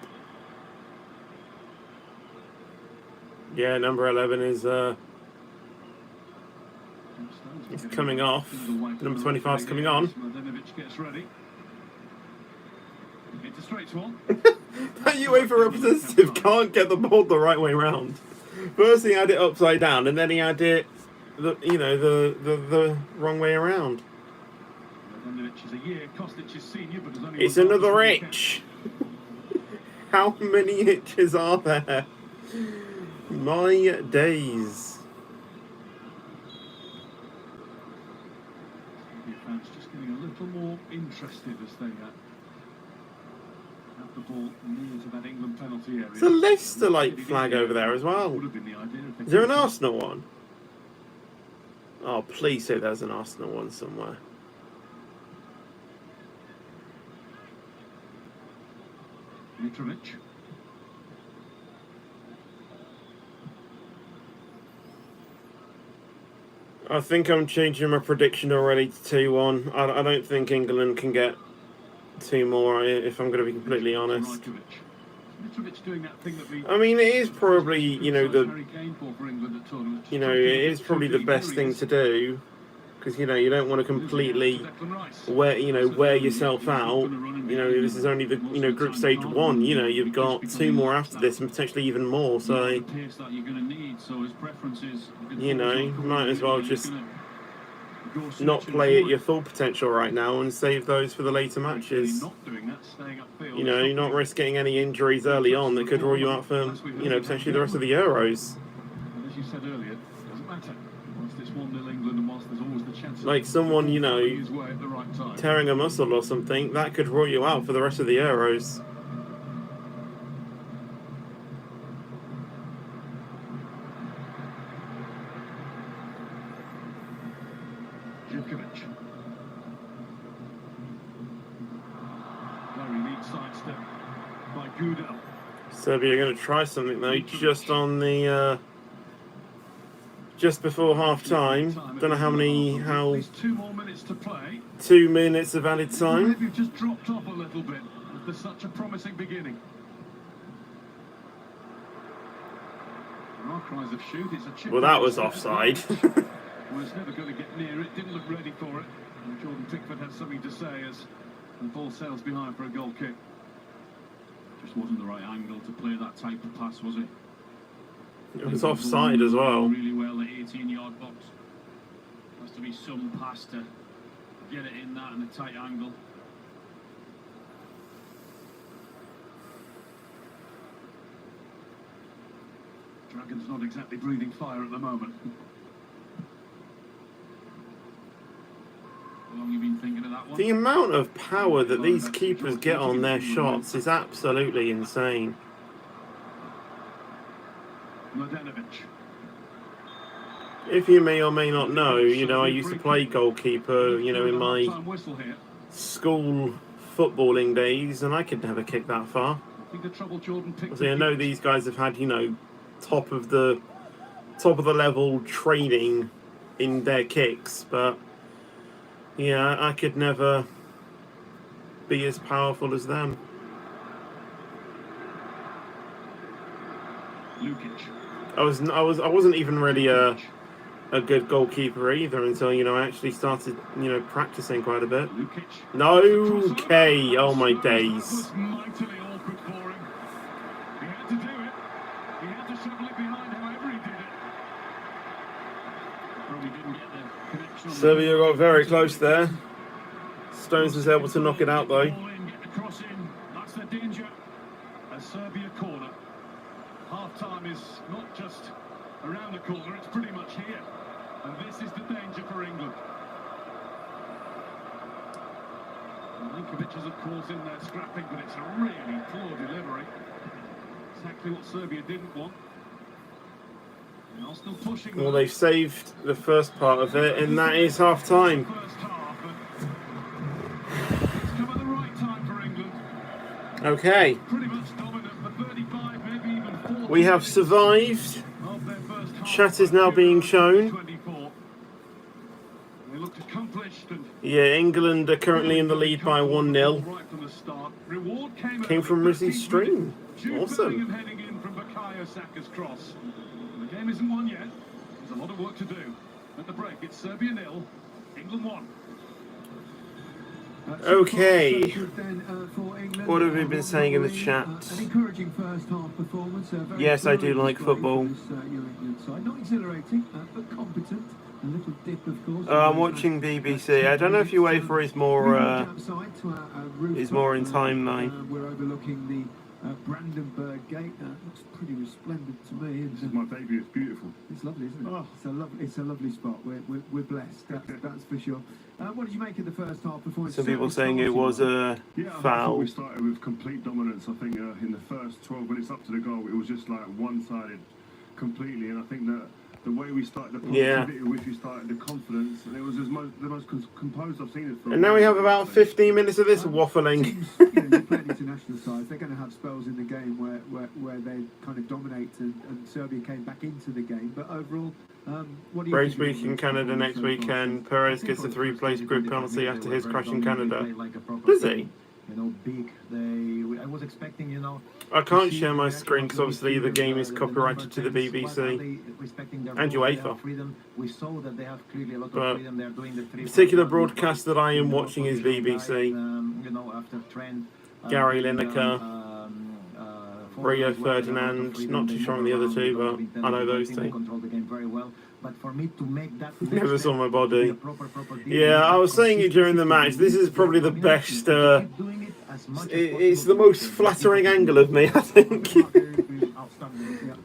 Yeah, number 11 is it's coming off. Number 25 is coming on. Mladenovic gets ready. It's a straight one. That UEFA representative can't get the ball the right way round. First he had it upside down, and then he had it, the wrong way around. Mladenovic is a year. Kostic is senior, but there's only It's one another Kostic itch. How many itches are there? My days. The fans just getting a little more interested as they have the ball near to that England penalty area. There's a Leicester like flag over there as well. Would have been the idea if they Is there an Arsenal one? Oh, please say there's an Arsenal one somewhere. Mitrovic. I think I'm changing my prediction already to 2-1. I don't think England can get 2 more, if I'm going to be completely honest. Mitrovic doing that thing that we, I mean, it is probably, you know, Harry Kane for England at tournaments. it is probably the best thing to do, because, you know, you don't want to completely wear yourself out. You know, this is only the, you know, group stage 1. You know, you've got 2 more after this and potentially even more. So, you know, might as well just not play at your full potential right now and save those for the later matches. You know, not risk getting any injuries early on that could rule you out for, you know, potentially the rest of the Euros. As you said earlier, it doesn't matter. Once it's 1-0 England and whilst there's always the chance Like someone, you know, his way at the right time. tearing a muscle or something, that could rule you out for the rest of the Euros. Djokovic. Very neat sidestep by Gudel. Serbia are going to try something though, just on the just before half time. Don't know how At least 2 more minutes to play. 2 minutes of added time. Maybe you've just dropped off a little bit after such a promising beginning. There are cries of shoot. It's a chip. Well, that was offside. Well, it's never going to get near it. Didn't look ready for it. And Jordan Pickford has something to say as the ball sails behind for a goal kick. Just wasn't the right angle to play that type of pass, was it? It was offside as well. Really well, the 18-yard box. Has to be some pass to get it in that in a tight angle. Dragon's not exactly breathing fire at the moment. How long have you been thinking of that one? The amount of power that these keepers get on their shots is absolutely insane. Mladenovic. If you may or may not know, I used to play goalkeeper, in my Whistle here. school footballing days, and I could never kick that far. I think the trouble Jordan Pickford. See, I know these guys have had, top of the level training in their kicks, but yeah, I could never be as powerful as them. Lukic. I wasn't even really a good goalkeeper either until I actually started practicing quite a bit. Lukic. No, okay, oh my That days. was mightily awkward for him. He had to do it. He had to shovel it behind however he did it. Probably didn't get the connection. Serbia got very close there. Stones was able to knock it out though. Ball in, get the cross in. That's the danger. A Serbia corner. Half-time is not just around the corner, it's pretty much here. And this is the danger for England. Milinkovic is, of course, in there scrapping, but it's a really poor delivery. Exactly what Serbia didn't want. And are still pushing. Well, they've saved the first part of it, and that is half time. First half, but it's come at the right time for England. Okay, Pretty much dominant for 35, maybe even 40 we have minutes survived. of their first half. Chat is now being shown. 24. They looked accomplished and Yeah, England are currently in the lead by 1-0. right from the start. Reward Came from Rizzy's stream. Jude Awesome. Bellingham heading in from Bukayo Saka's cross. The game isn't won yet. There's a lot of work to do. At the break, it's Serbia 0, England 1. Okay. What have we been saying in the chat? An encouraging first half performance. Yes, I do like football. Not exhilarating, but competent. A little dip, of course. I'm watching BBC. I don't know if UEFA is more in time now. We're overlooking the Brandenburg Gate. Looks pretty resplendent to me. This is my debut. It's beautiful. It's lovely, isn't it? Oh. It's a lovely spot. We're blessed. That's for sure. What did you make of the first half performance? Some people saying it was a Yeah, I thought foul. we started with complete dominance. I think in the first 12 minutes up to the goal, it was just like one-sided completely. And I think that the way we started, the positivity with which we started, the confidence, and it was the most composed I've seen it for. And now we have about 15 minutes of this waffling. You're playing international sides. They're going to have spells in the game where they kind of dominate and Serbia came back into the game. But overall, what do you Braves think? week in Canada next weekend. Perez gets a 3-place group penalty after his crash in Canada. Does he? Big. I was expecting, I can't share my screen because obviously the game is copyrighted to the BBC and UEFA. We saw that they have clearly a lot But of freedom. They're doing the The particular broadcast that I am watching is BBC. After Trent, Gary Lineker, Rio Ferdinand. Not too sure on the other two, but I know those two. Control the game very well. But for me to make that Never saw my body. proper Yeah, I was saying it during the match. This is probably the best. It's the most flattering angle of me, I think. Outstanding.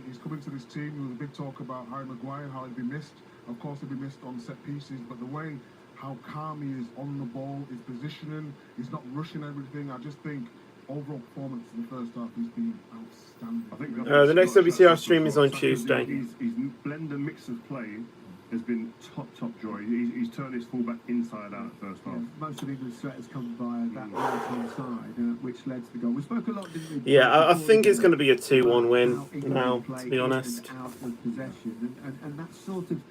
He's coming to this team. There was a big talk about Harry Maguire, how he'd be missed. Of course, he'd be missed on set pieces, but the way how calm he is on the ball, his positioning, he's not rushing everything. I just think overall performance in the first half has been outstanding. The next WCR stream is on Tuesday. He's blend a mix of play has been top draw. He's turned his fullback inside out first half. Most of England's threat has come via that right-hand side, which led to the goal. We spoke a lot, didn't we? Yeah, I think it's going to be a 2-1 win now, to played be honest. Out of possession, and that sort of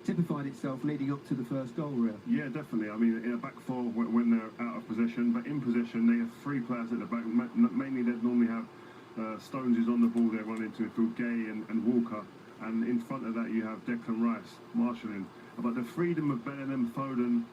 typified itself leading up to the first goal, really. Yeah, definitely. I mean, in a back four when they're out of possession, but in possession they have three players at the back. Mainly they'd normally have Stones who's on the ball they're running to through Gay and Walker, and in front of that you have Declan Rice marshalling. But the freedom of Bellingham, Foden,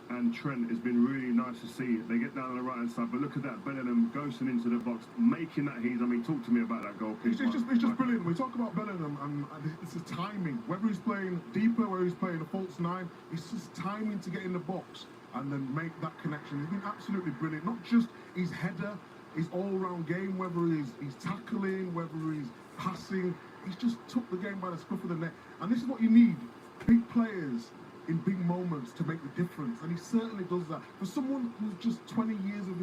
and Trent has been really nice to see. They get down on the right hand side, but look at that, Bellingham ghosting into the box, making that he's. I mean, talk to me about that goal, please. It's just brilliant. We talk about Bellingham, and it's the timing. Whether he's playing deeper, whether he's playing a false nine, it's just timing to get in the box and then make that connection. He's been absolutely brilliant. Not just his header, his all-round game, whether he's tackling, whether he's passing. He's just took the game by the scruff of the neck. And this is what you need. Big players in big moments to make the difference, and he certainly does that. For someone who's just 20 years of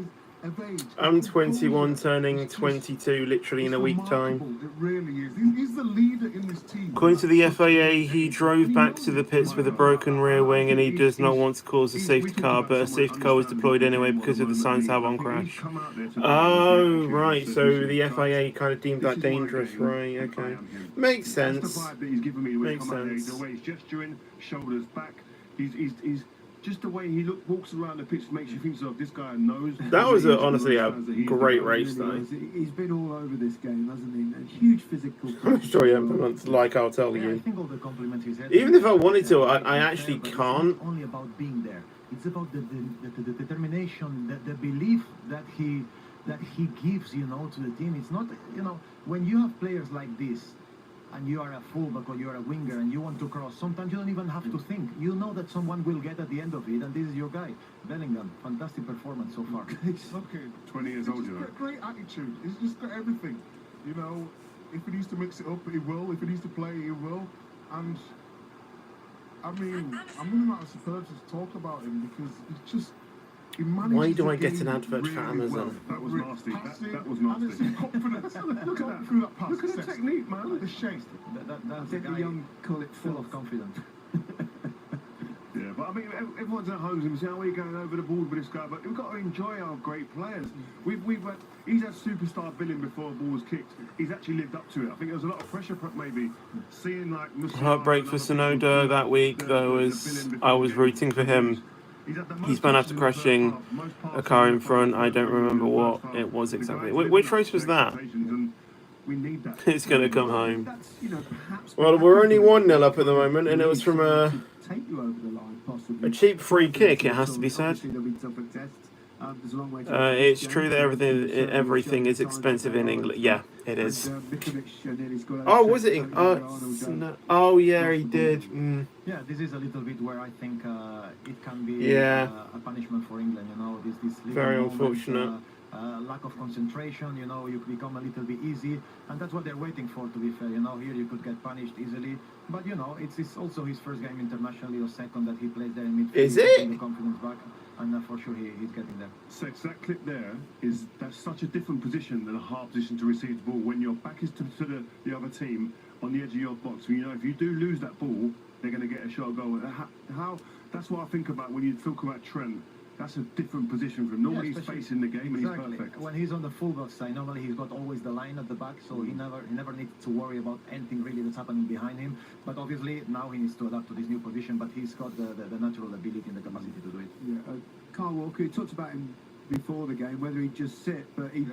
age. I'm 21, turning 22 literally in a week time. It really is. He's the leader in this team. According to the FAA, he drove back to the pits with a broken rear wing and he does not want to cause a safety car, but a safety car was deployed anyway because of the signs have on crash. Oh, right, so the FAA kind of deemed that dangerous, right, okay. Makes sense. Makes sense. The way he's gesturing, shoulders back, he's just the way he walks around the pitch makes you think so. This guy knows. That was honestly a great race, though. He's been all over this game, hasn't he? A huge physical. I'm sure you haven't, like I'll tell Yeah, I you. think all the compliments he's had. Even if I wanted to, I actually But it's can't. not only about being there. It's about the determination, the belief that he gives, you know, to the team. It's not, you know, when you have players like this, and you are a fullback or you are a winger and you want to cross, sometimes you don't even have to think. You know that someone will get at the end of it, and this is your guy. Bellingham, fantastic performance so far. Okay, 20 years old, you know. Great attitude. He's just got everything. You know, if he needs to mix it up, he will. If he needs to play, he will. And I mean, I'm running out of superlatives to talk about him because he's just. Why do I get an advert for Amazon? That was nasty. That was nasty. And it's confidence. Look at that. Through that pass. Look at the technique, man. The shape. That's I think the young call it full of confidence. Yeah, but I mean, everyone's at home and say, "Oh, we're going over the board with this guy," but we've got to enjoy our great players. He's had superstar billing before a ball was kicked. He's actually lived up to it. I think there was a lot of pressure, maybe seeing like Musiala. Heartbreak for Sonoda that week, though, I was rooting for him. He spun after crashing a car in front. I don't remember what it was exactly. Which race was that? It's going to come home. Well, we're only 1-0 up at the moment, and it was from a cheap free kick, it has to be said. It's true that everything is expensive in England. Yeah, it is. Oh, was it? Oh, yeah, he did. Yeah, this is a little bit where I think it can be Yeah. a punishment for England. You know, this little Very moment, unfortunate. lack of concentration. You know, you become a little bit easy, and that's what they're waiting for. To be fair, you know, here you could get punished easily, but you know, it's also his first game internationally or second that he plays there in midfield. Is it? Getting the confidence back, and for sure he's getting there. Sex, that clip there that's such a different position than a half position to receive the ball. When your back is to the other team on the edge of your box, you know, if you do lose that ball, they're going to get a shot goal. That's what I think about when you talk about Trent. That's a different position for him. Normally he's facing the game and he's perfect. When he's on the fullback side, normally he's got always the line at the back, so he never needs to worry about anything really that's happening behind him. But obviously now he needs to adapt to this new position, but he's got the natural ability and the capacity to do it. Yeah, Carl Walker, you talked about him before the game, whether he'd just sit, but he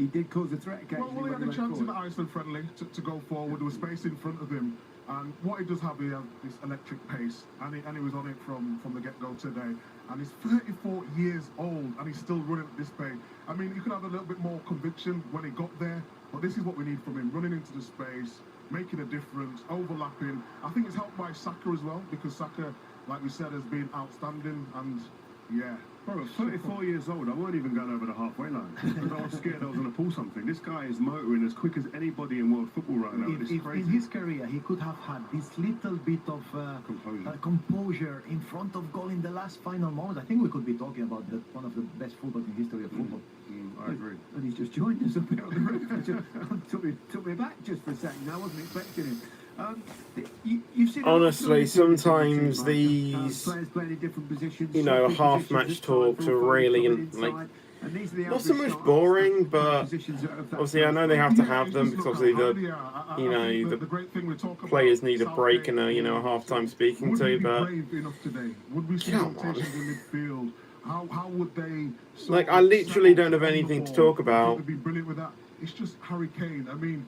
did cause a threat occasionally. Well, he had a chance in the Iceland friendly to go forward. There was space in front of him. And what he does have, he has this electric pace, and he was on it from the get-go today. And he's 34 years old, and he's still running at this pace. I mean, he could have a little bit more conviction when he got there, but this is what we need from him, running into the space, making a difference, overlapping. I think it's helped by Saka as well, because Saka, like we said, has been outstanding, and yeah. Bro, at 34 years old, I weren't even going over the halfway line because I was scared I was going to pull something. This guy is motoring as quick as anybody in world football right now. It's crazy. In his career, he could have had this little bit of composure in front of goal in the last final moment. I think we could be talking about one of the best footballers in history of football. I agree. And he's just joined us up here on the roof. Took me back just for a second. I wasn't expecting him. You've seen Honestly, sometimes these these, players playing in different positions, you know, half-match talks are really, like, not so much boring, but obviously I know they have to have them because obviously the players need a break and a, you know, a half-time speaking to, but come on. How would they? Like, I literally don't have anything to talk about. They'd be brilliant with that. It's just Harry Kane. I mean,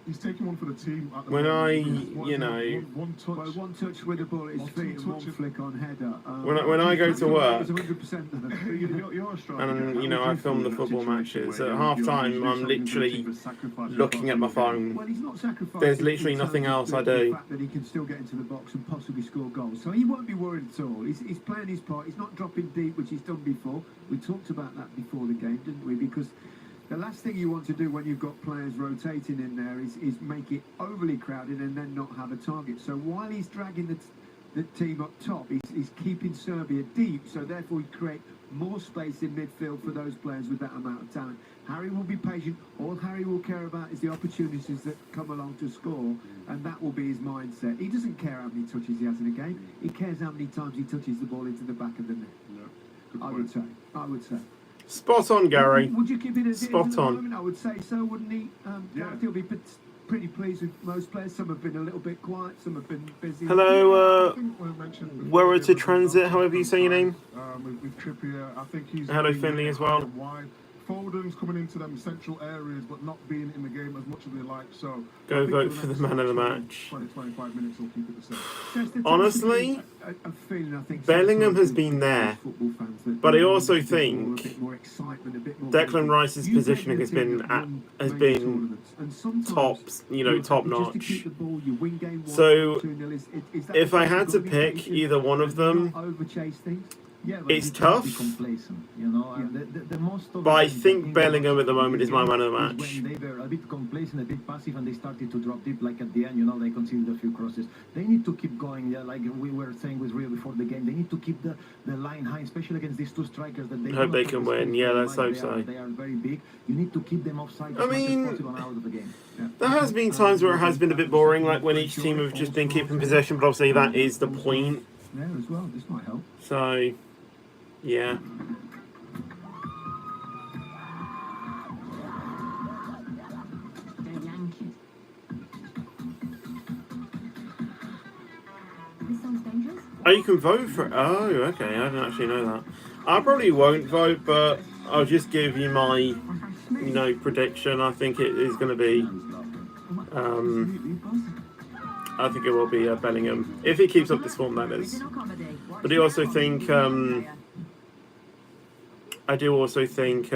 he's taking one for the team. At the When moment. you know, one touch with the ball at his feet and one flick on header. when I go to work, 100%. and you know I film the football matches, at half time I'm literally looking at my phone. Well, he's not sacrificing. There's literally nothing else I do. The fact that he can still get into the box and possibly score goals, so he won't be worried at all. He's playing his part. He's not dropping deep, which he's done before. We talked about that before the game, didn't we? Because the last thing you want to do when you've got players rotating in there is make it overly crowded and then not have a target. So while he's dragging the team up top, he's keeping Serbia deep, so therefore he create more space in midfield for those players with that amount of talent. Harry will be patient. All Harry will care about is the opportunities that come along to score, and that will be his mindset. He doesn't care how many touches he has in a game. He cares how many times he touches the ball into the back of the net. I would say. Spot on, Gary. Would you give it a Spot on. I would say so, wouldn't he? Yeah. He'll be pretty pleased with most players. Some have been a little bit quiet, some have been busy. Hello, Where to Transit, however you say your name. With Trippier, I think he's. Hello, Finley, as well. Wide. Foden's coming into them central areas, but not being in the game as much as they like. So Go vote for the man of the match. 20-25 minutes will keep it the same. Honestly, a feeling, I think, Bellingham has been there, but I also think Declan Rice's positioning has been top notch. So if I had to pick either one of them, it's tough. But I think Bellingham at the moment is my man of the match. When they were a bit complacent, a bit passive, and they started to drop deep, like at the end, they conceded a few crosses. They need to keep going, like we were saying with Rio before the game. They need to keep the line high, especially against these two strikers that they hope they can win. Yeah, let's hope so. They are very big. You need to keep them offside as much as possible out of the game. There has been times where it has been a bit boring, like when each team have just been keeping possession, but obviously that is the point. Yeah, as well. This might help. So, yeah. Oh, you can vote for it. Oh, okay. I didn't actually know that. I probably won't vote, but I'll just give you my, prediction. I think it is going to be. I think it will be Bellingham if he keeps up this form. That is. But I also think. I do also think.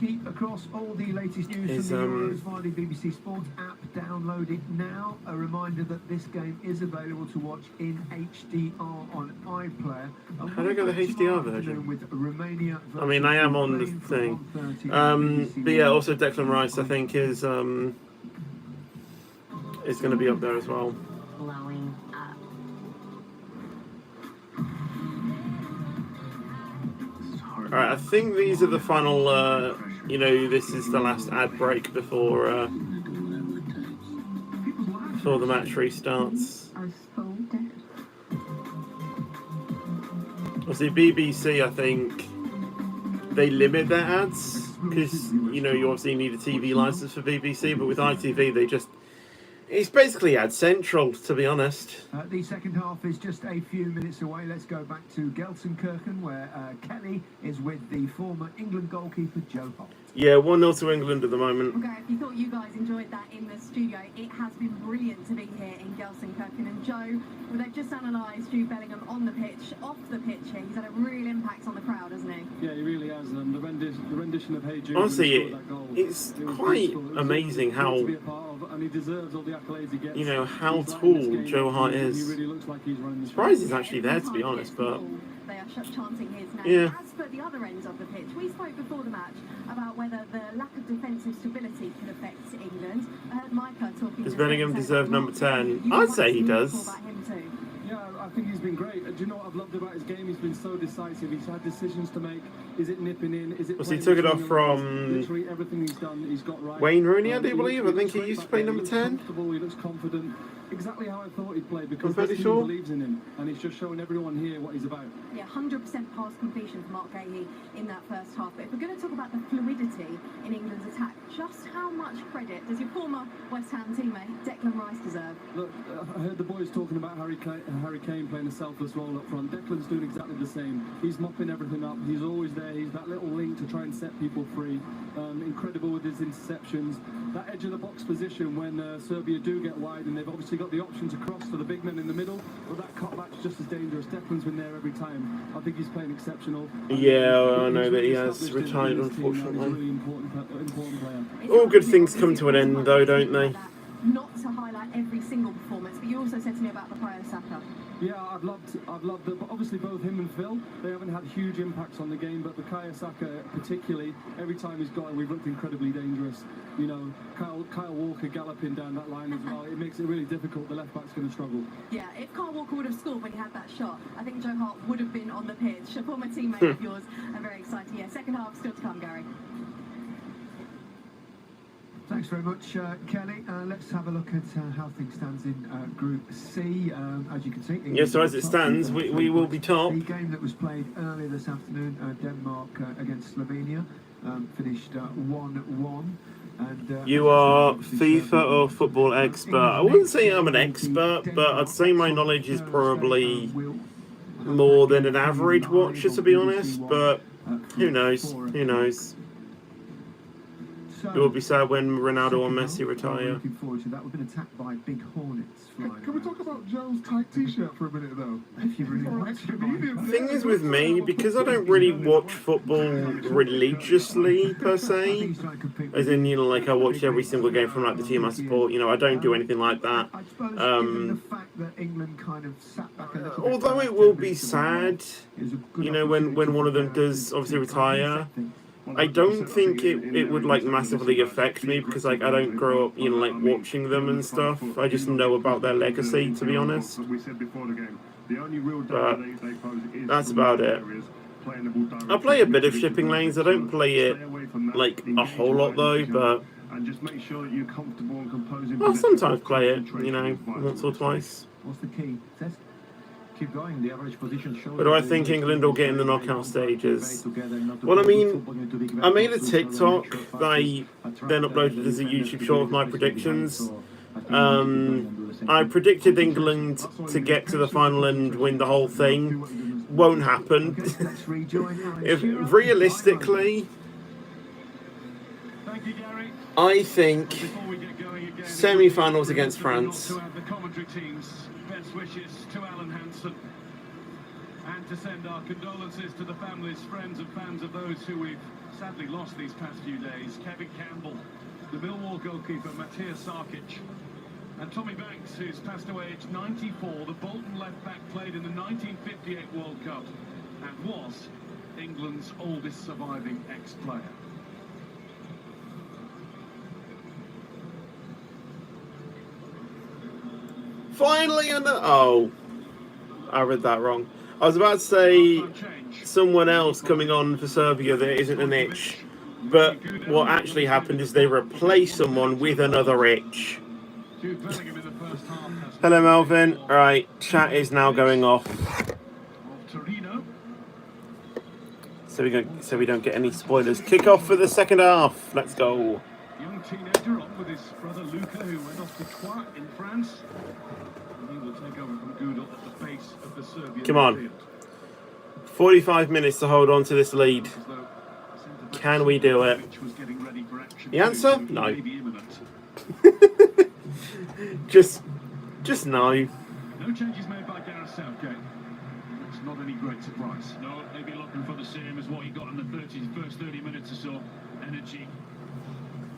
Keep across all the latest news from the Euros via the BBC Sports app. Download it now. A reminder that this game is available to watch in HDR on iPlayer. How do I get the HDR version? With Romania I mean, I am on the thing. But yeah, also Declan Rice, I think, is going to be up there as well. Blowing up. Alright, I think these are the final, this is the last ad break before the match restarts. Obviously, BBC, I think, they limit their ads, because, you obviously need a TV license for BBC, but with ITV, they just... It's basically Ad Central, to be honest. The second half is just a few minutes away. Let's go back to Gelsenkirchen, where Kelly is with the former England goalkeeper Joe Holt. Yeah, 1-0 to England at the moment. Okay, if you thought you guys enjoyed that in the studio, it has been brilliant to be here in Gelsenkirchen. And Joe, well, they've just analysed Jude Bellingham on the pitch, off the pitch here. He's had a real impact on the crowd, hasn't he? Yeah, he really has. And the rendition of Hey Jude. Honestly, it's quite amazing how, and he deserves all the accolades he gets. how tall Joe Hart is. He really looks like he's running the surprised he's actually there, to be honest, but... They are chanting his name. Yeah. As for the other end of the pitch, we spoke before the match about whether the lack of defensive stability could affect England. I heard Micah talking... Does Bellingham deserve number 10? I'd say he does. Yeah, I think he's he's been great. Do you know what I've loved about his game? He's been so decisive. He's had decisions to make. Is it nipping in? Is it? Well, so he took it off from literally everything he's done. He's got right. Wayne Rooney, I do believe. I think he used to play number 10. He looks confident. Exactly how I thought he'd play, because I'm fairly this team sure. believes in him, and he's just showing everyone here what he's about. Yeah, 100% pass completion for Mark Gahey in that first half. But if we're going to talk about the fluidity in England's attack, just how much credit does your former West Ham teammate Declan Rice deserve? Look, I heard the boys talking about Harry Kane playing a selfless role up front. Declan's doing exactly the same. He's mopping everything up. He's always there. He's that little link to try and set people free. Incredible with his interceptions. That edge of the box position when Serbia do get wide, and they've obviously got the option to cross for the big men in the middle, but that cutback's just as dangerous. Declan's been there every time. I think he's playing exceptional. Yeah, I know that he has retired, unfortunately. Really important player. All good things come to an end, though, don't they? Not to highlight every single performance, but you also said to me about Bukayo Saka. Yeah, I've loved it. But obviously both him and Phil, they haven't had huge impacts on the game, but Bukayo Saka particularly, every time he's got it, we've looked incredibly dangerous. You know, Kyle Walker galloping down that line as well, it makes it really difficult. The left back's going to struggle. Yeah, if Kyle Walker would have scored when he had that shot, I think Joe Hart would have been on the pitch. A former teammate of yours, and very exciting. Yeah, second half still to come, Gary. Thanks very much, Kelly. Let's have a look at how things stands in Group C. As you can see, Yeah, so as it stands, we will be top. The game that was played earlier this afternoon, Denmark against Slovenia, finished 1-1. And, You are FIFA or football expert. I wouldn't say I'm an expert, but I'd say my knowledge is probably more than an average watcher, to be honest. But who knows? Who knows? It will be sad when Ronaldo or Messi retire. Looking forward to that. We've been attacked by big hornets flying. Can we talk about Joe's tight t-shirt for a minute, though? If you really Or want extra to. medium. The thing is with me, because I don't really watch football religiously per se, as in, you know, like I watch every single game from like the team I support, you know, I don't do anything like that. I suppose given the fact that England kind of sat back a little bit, Although it will be sad, you know, when one of them does obviously retire, I don't think it would like massively affect me, because like I don't grow up, you know, like watching them and stuff. I just know about their legacy, to be honest. But that's about it. I play a bit of shipping lanes. I don't play it like a whole lot though, but I'll sometimes play it, you know, once or twice. What's the key? Tess? Keep going. The average position shows. But do I think England will get in the knockout stages? Well, I mean, I made a TikTok that I then uploaded as a YouTube short of my predictions. I predicted England to get to the final and win the whole thing. Won't happen. If realistically, I think semi-finals against France. Best wishes to Alan Hansen, and to send our condolences to the families, friends and fans of those who we've sadly lost these past few days. Kevin Campbell, the Millwall goalkeeper Matthias Sarkic, and Tommy Banks, who's passed away aged 94. The Bolton left back played in the 1958 World Cup and was England's oldest surviving ex-player. Finally, oh, I read that wrong. I was about to say someone else coming on for Serbia that isn't an itch, but what actually happened is they replaced someone with another itch. Hello, Melvin. All right, chat is now going off, so we don't get any spoilers. Kick off for the second half. Let's go. Young teenager on with his brother Luca, who went off to Troyes in France. He will take over from Gudel at the base of the Serbian Come on. 45 minutes to hold on to this lead. Can we do it? The answer? No. just no. No changes made by Gareth Southgate. It's not any great surprise. No, they'd be looking for the same as what he got in the first 30 minutes or so. Energy,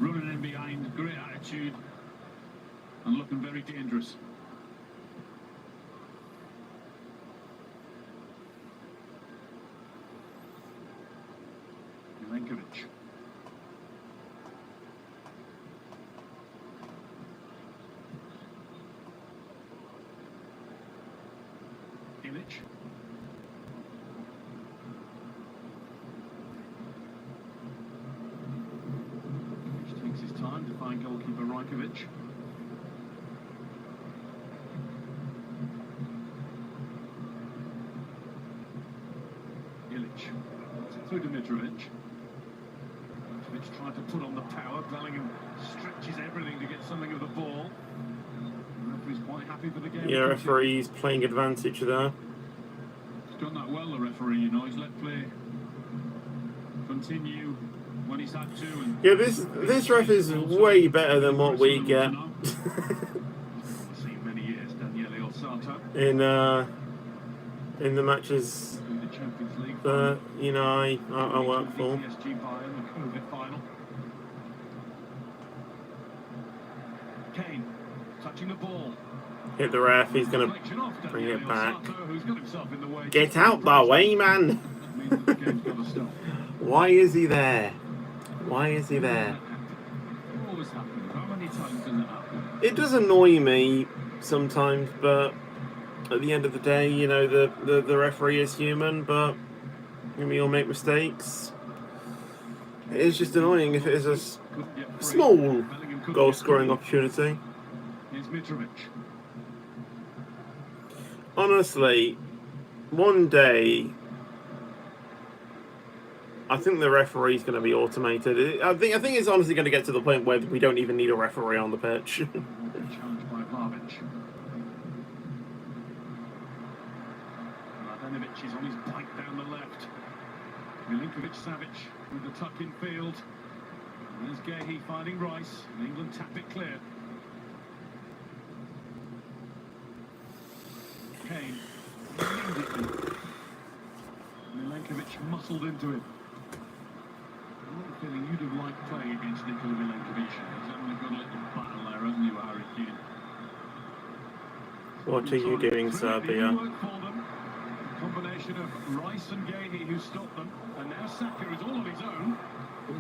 running in behind, great attitude, and looking very dangerous. Milenkovic. Illich. by goalkeeper Rajkovic. Ilic through Dimitrovic. Dimitrovic tried to put on the power. Bellingham stretches everything to get something of the ball. The referee's quite happy for the game. Yeah, referee's playing advantage there. He's done that well, the referee, you know. He's let play continue when he's had to. And Yeah, this ref is way better than what we get seen many years, Daniele Orsato. in the matches In the Champions League that I work for. PSG Bayern, the COVID final. Kane touching the ball. Hit the ref. He's gonna Deflection off bring Daniele it back. Orsato, who's got himself in the way. Get out the way, man. That means that the game's got to stop. Why is he there? Why is he there? It always happens. How many times does it happen? It does annoy me sometimes, but at the end of the day, the referee is human, but we all make mistakes. It is just annoying if it is a Couldn't get free. small Bellingham couldn't goal get scoring free. opportunity. Here's Mitrovic. Honestly, one day, I think the referee's going to be automated. I think it's honestly going to get to the point where we don't even need a referee on the pitch. Challenged by Vlahovic. Mladenovic is on his bike down the left. Milinkovic-Savic with the tuck in field. And there's Gehi finding Rice. And England tap it clear. Kane immediately. Milinkovic muscled into it. I have a feeling you'd have liked playing against Nikola Milinkovic. He's having a good little battle there, hasn't he, with Harry Kane? What are you doing, Serbia? Work for them. A combination of Rice and Gehi who stopped them, and now Saka is all on his own.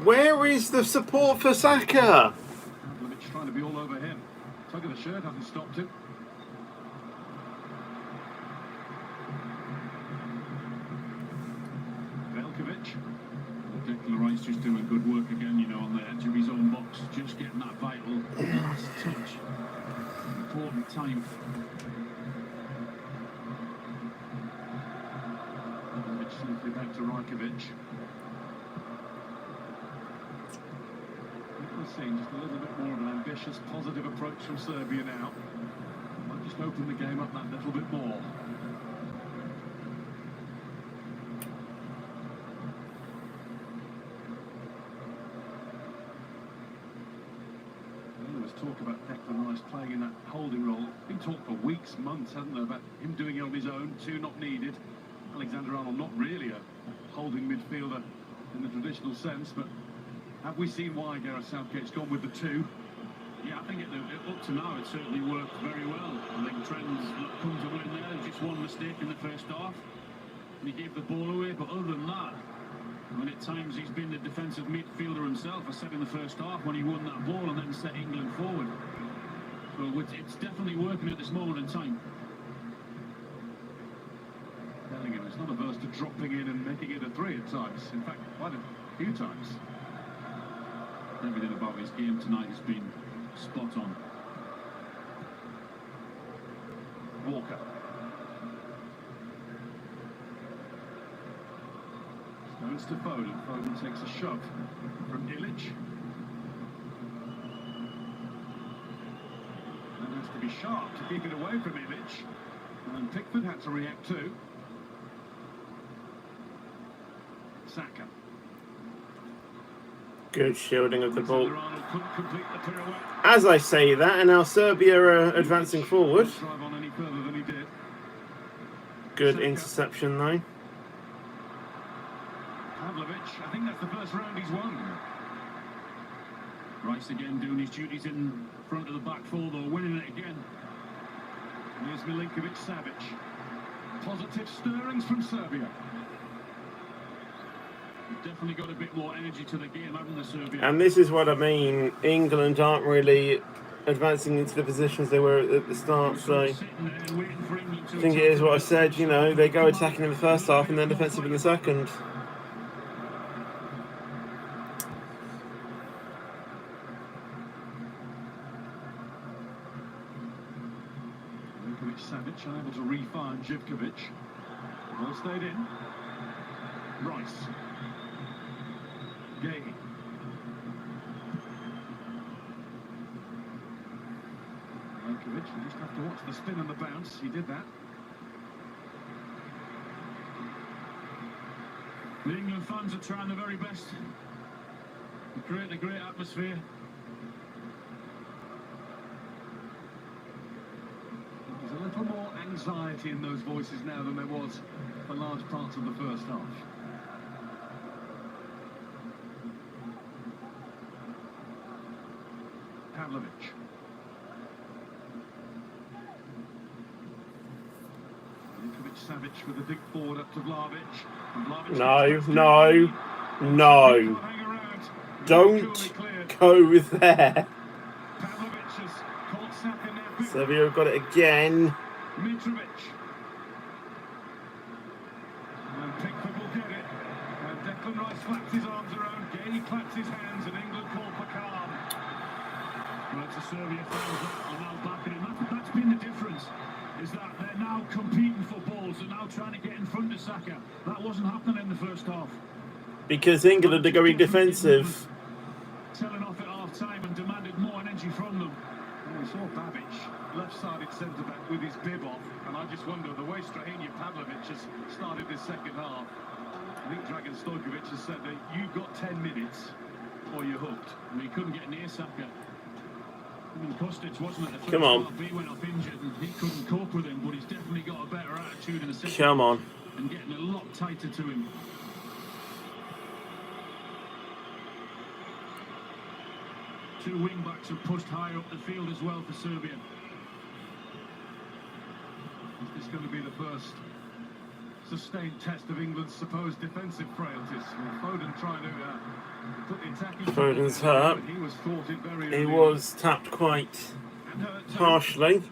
Where is the support for Saka? Pavlovic trying to be all over him. Tug of the shirt hasn't stopped him. Velkovic. Declan Rice just doing good work again, on the edge of his own box, just getting that vital last touch. Important time. Velkovic simply back to Rajkovic. We're seeing just a little bit more of an ambitious, positive approach from Serbia now. Might just open the game up that little bit more. There was talk about Declan Rice playing in that holding role. Been talk for weeks, months, hasn't there, about him doing it on his own, two not needed. Alexander-Arnold not really a holding midfielder in the traditional sense, but have we seen why Gareth Southgate's gone with the two? Yeah, I think up to now it certainly worked very well. I think Trent's come to win there, just one mistake in the first half. And he gave the ball away, but other than that, at times he's been the defensive midfielder himself. I said in the first half when he won that ball and then set England forward. So it's definitely working at this moment in time. Bellingham is not averse to dropping in and making it a 3 at times. In fact, quite a few times. Everything about his game tonight has been spot on. Walker. Stones to Foden. Foden takes a shove from Ilic. And has to be sharp to keep it away from Ilic. And Pickford had to react too. Saka. Good shielding of the ball. Alexander-Arnold couldn't complete the pirouette. As I say that, and now Serbia are advancing forward. Drive on any further than he did. Good Saka. interception though. Pavlovic, I think that's the first round he's won. Rice again doing his duties in front of the back four, though, winning it again. Here's Milinkovic-Savic. Positive stirrings from Serbia. Definitely got a bit more energy to the game, haven't they, Serbia? And this is what I mean. England aren't really advancing into the positions they were at the start, so I think it is what I said, they go attacking in the first half and then defensive in the second. Milinkovic-Savic unable to re-find Živkovic. Ball stayed in. Rice. Gay. Milinkovic, you just have to watch the spin and the bounce. He did that. The England fans are trying their very best to create a great atmosphere. There's a little more anxiety in those voices now than there was for large parts of the first half. Pavlovic. Milinkovic-Savic with a dig forward up to Vlahovic. And Vlahovic No. Don't go there. Pavlovic has caught Saka now. Serbia have got it again. Mitrovic. And Pickford will get it. And Declan Rice flaps his arms around. Gay claps his hands, and England call for calm. Well, it's a Serbia fans are now backing him. That's been the difference, is that they're now competing for balls. They're now trying to get in front of Saka. That wasn't happening in the first half. Because England are going defensive. Telling off at half time and demanded more energy from them. And we saw Babic, left-sided centre-back, with his bib off. And I just wonder, the way Strahinian Pavlovic has started this second half, I think Dragan Stojkovic has said that you've got 10 minutes or you're hooked. I mean, he couldn't get near Saka. I mean, Kostic wasn't at the first Come on. half. He went off injured and he couldn't cope with him, but he's definitely got a better attitude in the second. Come on. And getting a lot tighter to him. Two wing-backs have pushed higher up the field as well for Serbia. Is this going to be the first sustained test of England's supposed defensive frailties? Foden trying to put the attacking... Foden's hurt. He was thwarted very early. He was tapped quite harshly.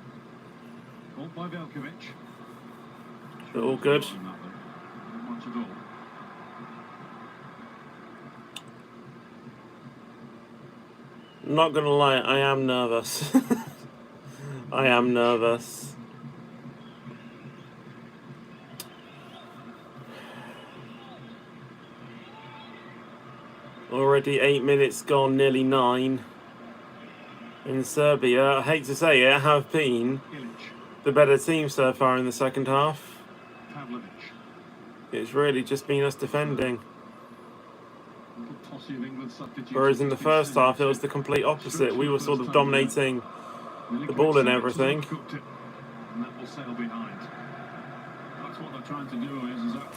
Caught by Velkovic. But all good. Not much at all. Not gonna lie, I am nervous. I am nervous. Already 8 minutes gone, nearly 9. In Serbia, I hate to say it, have been the better team so far in the second half. Pavlovic. It's really just been us defending. Little tossy of England substitutes. Whereas in the first half, it was the complete opposite. We were sort of dominating the ball and everything. And that will sail behind. That's what they're trying to do, is that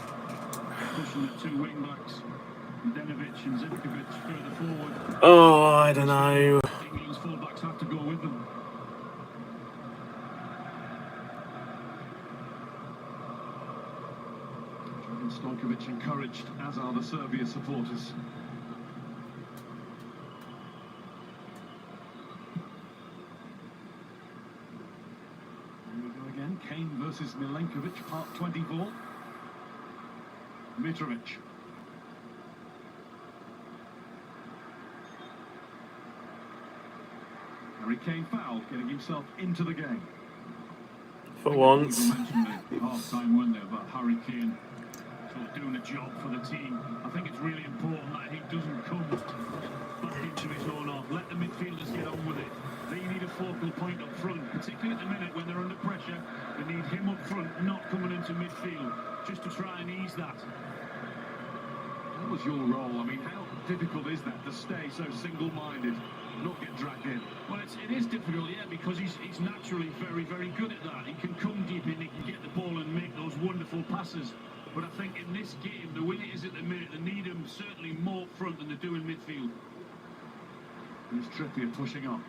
pushing the two wing-backs, Denovic and Živkovic further forward. Oh, I don't know. England's full-backs have to go with them. Dragan Stojkovic encouraged, as are the Serbia supporters. Here we go again. Kane versus Milinkovic, part 24. Mitrovic. Harry Kane foul, getting himself into the game. For once. We mentioned at half-time, weren't they, about Harry Kane sort of doing a job for the team. I think it's really important that he doesn't come back into his own half. Let the midfielders get on with it. They need a focal point up front, particularly at the minute when they're under pressure. They need him up front, not coming into midfield, just to try and ease that. What was your role? I mean, how difficult is that to stay so single-minded, not get dragged in? Well, it is difficult, yeah, because he's naturally very, very good at that. He can come deep in, he can get the ball and make those wonderful passes. But I think in this game, the way it is at the minute, they need him certainly more up front than they do in midfield. Here's Trippier pushing on.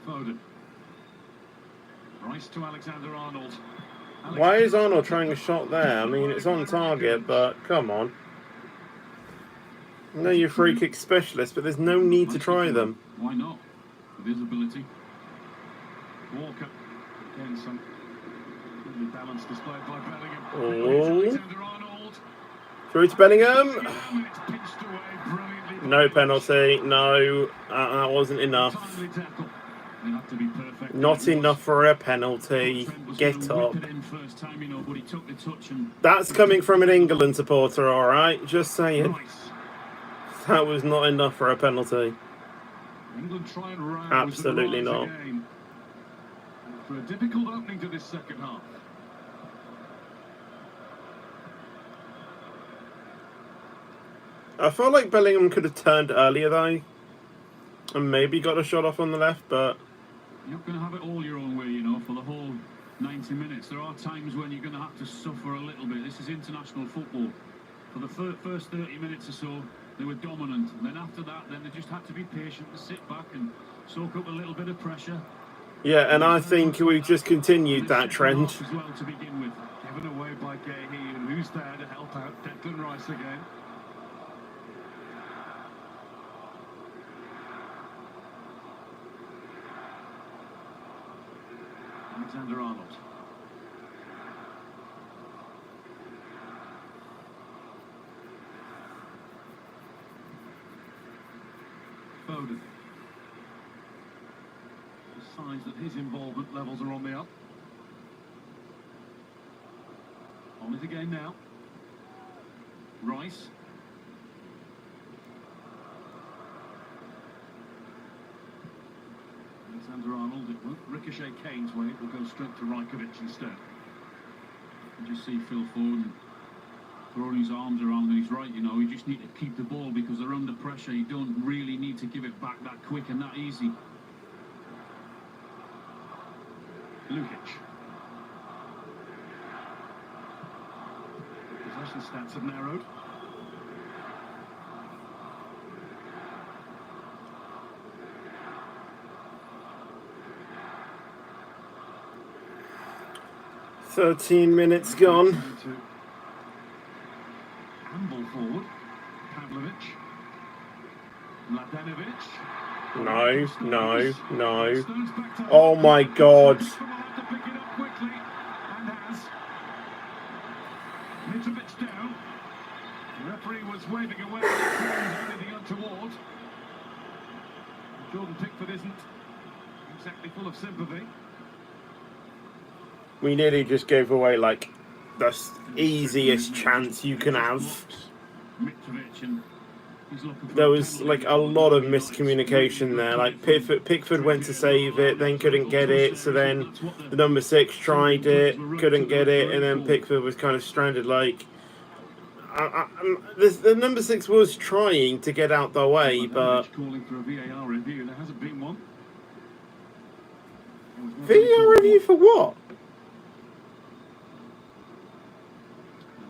Foden. Rice to Alexander-Arnold. Why is Arnold trying a shot there? I mean, it's on target, but come on. I know you're free kick specialist, but there's no need to try them. Why not? With his ability. Walker. Again, some really balance displayed by Bellingham. Oh. Alexander-Arnold. Through to Bellingham. It's pinched away brilliantly No penalty. No, that wasn't enough. Timely tackle. They have to be perfect. Not enough for a penalty. Trent was Get gonna up. whip it in first time, you know, but he took the touch and That's coming from an England supporter, all right. Just saying. Rice. That was not enough for a penalty. England try and rouse Absolutely the not. rise again. For a difficult opening to this second half. I felt like Bellingham could have turned earlier though, and maybe got a shot off on the left, but You're not going to have it all your own way, you know, for the whole 90 minutes. There are times when you're going to have to suffer a little bit. This is international football. For the first 30 minutes or so, they were dominant. And then after that, then they just had to be patient and sit back and soak up a little bit of pressure. yeah, and I think we've just continued that trend. As well to begin with. Given away by Gahey, and who's there to help out? Declan Rice again. Alexander-Arnold. Foden. Signs that his involvement levels are on the up. On it again now. Rice. Alexander-Arnold, it won't ricochet Kane's way, it will go straight to Rajkovic instead. You just see Phil Foden throwing his arms around, and he's right, you know, you just need to keep the ball because they're under pressure. You don't really need to give it back that quick and that easy. Lukic. Possession stats have narrowed. "13 minutes gone." Handball forward. Pavlovic. Mladenovic. No, no, no. Oh my God. Mitrovic down. The referee was waving away. Anything untoward. Jordan Pickford isn't exactly full of sympathy. We nearly just gave away like the easiest chance you can have. Mitrovic, and he's looking for There was like a lot of miscommunication there. Like Pickford went to save it, then couldn't get it. So then the number 6 tried it, couldn't get it, and then Pickford was kind of stranded. Like the number 6 was trying to get out the way, but calling for a VAR review. There hasn't been one. VAR review for what?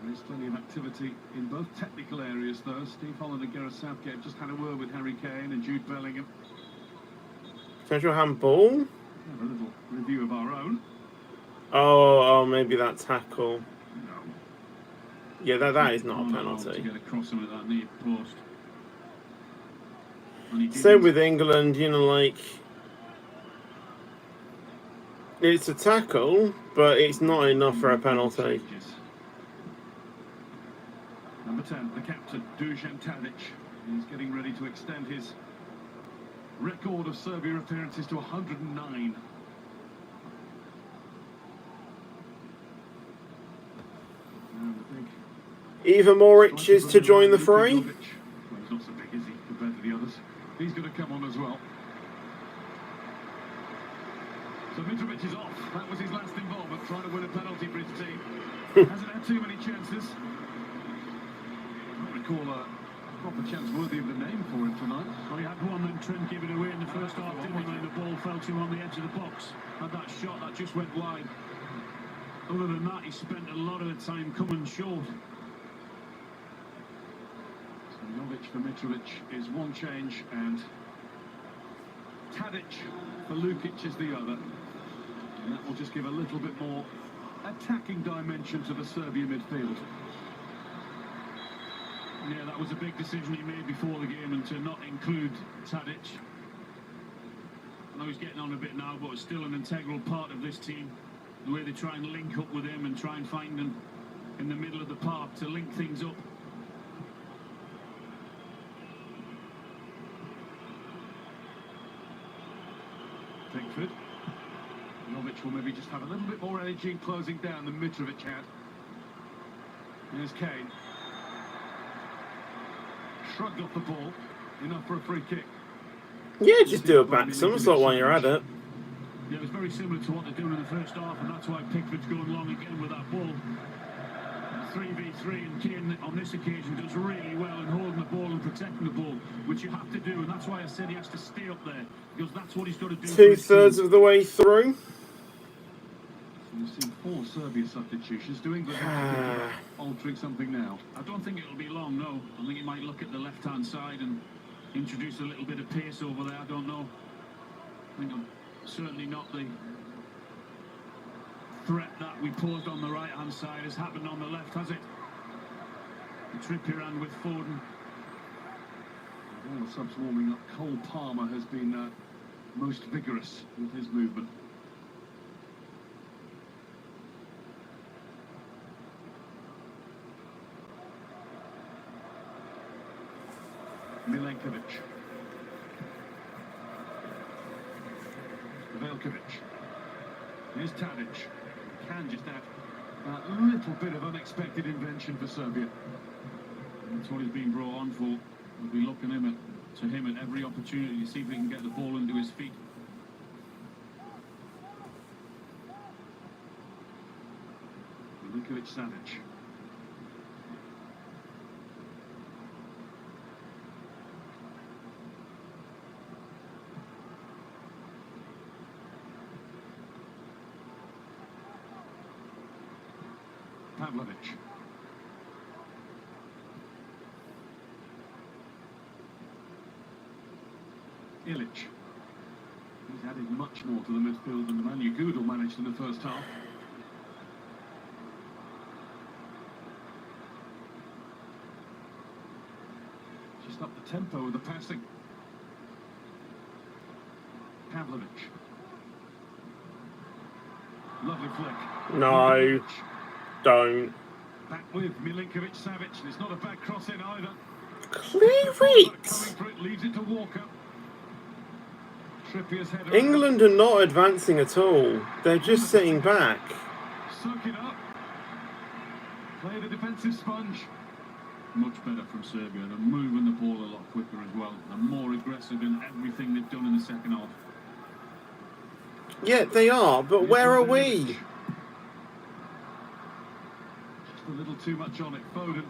There is plenty of activity in both technical areas, though. Steve Holland and Gareth Southgate just had a word with Harry Kane and Jude Bellingham. Potential handball? Have a little review of our own. Oh, maybe that tackle. No. Yeah, that is not a To penalty. get across him at that near post. And he Same didn't. with England, you know, like it's a tackle, but it's not enough for a penalty. Number 10, the captain, Dusan Tadic. He's getting ready to extend his record of Serbia appearances to 109. And I think Eva Moric is to join the fray. Well, he's not so big, is he, compared to the others? He's going to come on as well. So Mitrovic is off. That was his last involvement, trying to win a penalty for his team. Hasn't had too many chances. I can't recall a proper chance worthy of the name for him tonight. Well, he had one, then Trent gave it away in the first half, didn't he? When the ball fell to him on the edge of the box. Had that shot that just went wide. Other than that, he spent a lot of the time coming short. So Jovic for Mitrovic is one change, and Tadic for Lukic is the other. And that will just give a little bit more attacking dimension to the Serbia midfield. Yeah, that was a big decision he made before the game, and to not include Tadic. I know he's getting on a bit now, but it's still an integral part of this team. The way they try and link up with him and try and find him in the middle of the park to link things up. Pickford. Jovic will maybe just have a little bit more energy closing down than Mitrovic had. Here's Kane. Shrugged off the ball. Enough for a free kick. Yeah, just do a back somersault while you're at it. Yeah, it was very similar to what they're doing in the first half, and that's why Pickford's going long again with that ball. 3v3, and Kane on this occasion does really well in holding the ball and protecting the ball, which you have to do, and that's why I said he has to stay up there, because that's what he's got to do. 2/3 of the way through. We've seen 4 Serbia substitutions. Do England altering something now? I don't think it'll be long, no. I think he might look at the left-hand side and introduce a little bit of pace over there. I don't know. I think certainly not the threat that we posed on the right-hand side has happened on the left, has it? The trip here and with Foden. All the subs warming up. Cole Palmer has been most vigorous with his movement. Milenkovic. Veljkovic. Here's Tadic. Can just add a little bit of unexpected invention for Serbia. That's what he's been brought on for. We'll be looking to him at every opportunity to see if he can get the ball into his feet. Milinkovic Savic. Pavlovic. Ilic. He's added much more to the midfield than the man Gudel managed in the first half. Just up the tempo of the passing. Pavlovic. Lovely flick. No, don't. Back with Milinkovic Savic. It's not a bad cross in either. Clear it! Coming for it, leaves it to Walker. Trippier's header. England are not advancing at all. They're just sitting back. Soak it up. Play the defensive sponge. Much better from Serbia. They're moving the ball a lot quicker as well. They're more aggressive in everything they've done in the second half. Yeah, they are, but where are we? Just a little too much on it. Foden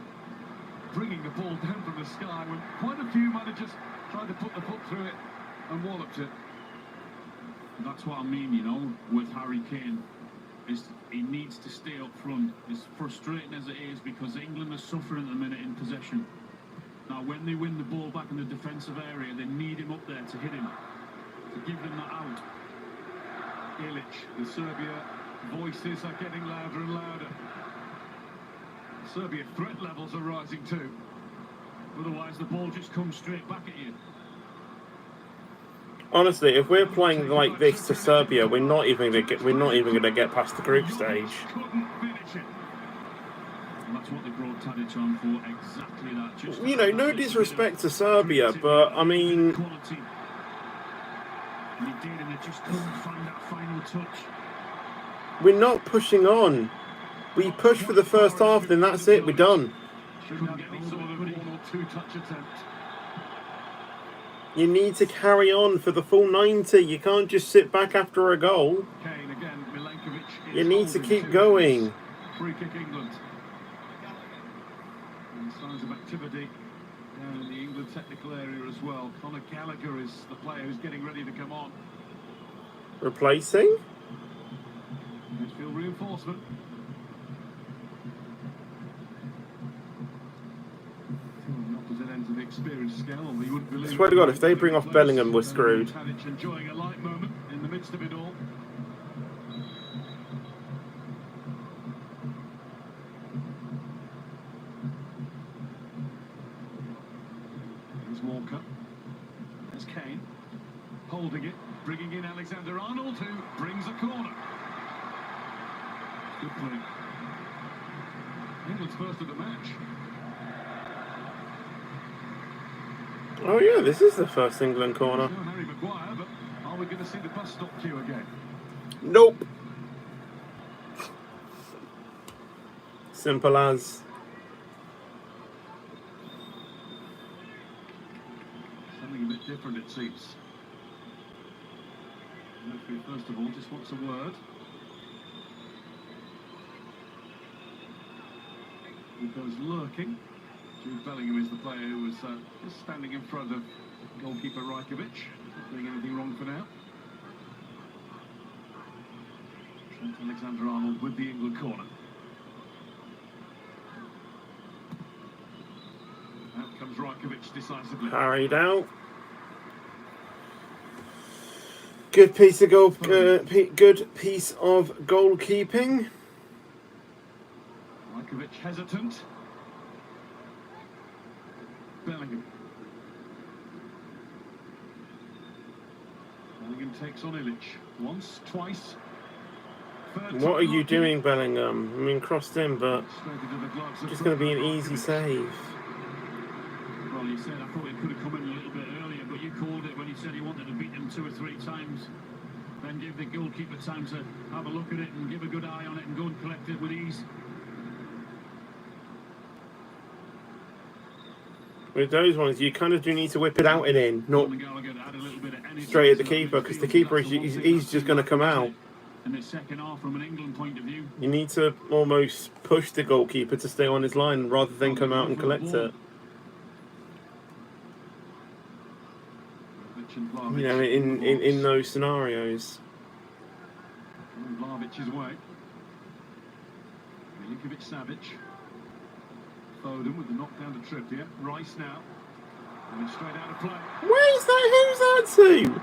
bringing the ball down from the sky when quite a few managers tried to put the foot through it and walloped it. That's what I mean, you know, with Harry Kane. He needs to stay up front. As frustrating as it is, because England are suffering at the minute in possession. Now, when they win the ball back in the defensive area, they need him up there to hit him, to give them that out. Ilic, the Serbia voices are getting louder and louder. Serbia threat levels are rising too. Otherwise, the ball just comes straight back at you. Honestly, if we're playing like this to Serbia, we're not even gonna get past the group stage. Couldn't finish it. And that's what they brought Tadic on for, exactly that. Just You know, no disrespect to Serbia, but I mean, quality. And he did, and they just couldn't find that final touch. we're not pushing on. We push for the first half, then that's it. We're done. Shouldn't have any sort of 1 or 2 touch attempt. You need to carry on for the full 90. You can't just sit back after a goal. Kane again, Milenkovic. You need to keep going. Free kick England. And signs of activity down in the England technical area as well. Conor Gallagher is the player who's getting ready to come on. Replacing? Midfield reinforcement. On the opposite end of the experience scale, although you wouldn't believe I swear to God, if they bring off Bellingham, we're screwed. Tadic enjoying a light moment in the midst of it all. Here's Walker. There's Kane. Holding it, bringing in Alexander-Arnold, who brings a corner. Good play. England's first of the match. Oh yeah, this is the first England corner. No Harry Maguire, but are we we're going to see the bus stop queue again. Nope. Simple as. Something a bit different, it seems. The referee, first of all, just wants a word. He goes lurking. Jude Bellingham is the player who was just standing in front of goalkeeper Rajkovic. Not doing anything wrong for now. Trent Alexander-Arnold with the England corner. Out comes Rajkovic decisively. Carried out. Good piece of good piece of goalkeeping. Rajkovic hesitant. Bellingham. Bellingham takes on Illich. Once, twice. What are you doing, Bellingham? I mean, crossed in, but it's going to be an easy save. Well, you said I thought it could have come in a little bit earlier, but you called it when you said he wanted to beat them 2 or 3 times. Then give the goalkeeper time to have a look at it and give a good eye on it and go and collect it with ease. With those ones, you kind of do need to whip it out and in, not straight at the keeper, because the keeper he's just going to come out. In the second half, from an England point of view, you need to almost push the goalkeeper to stay on his line rather than come out and collect it. You know, in those scenarios. Vlavic's way. Milinkovic-Savic. Foden with the knockdown to Trippier. Rice now. And it's straight out of play. Where's that? Who's that to?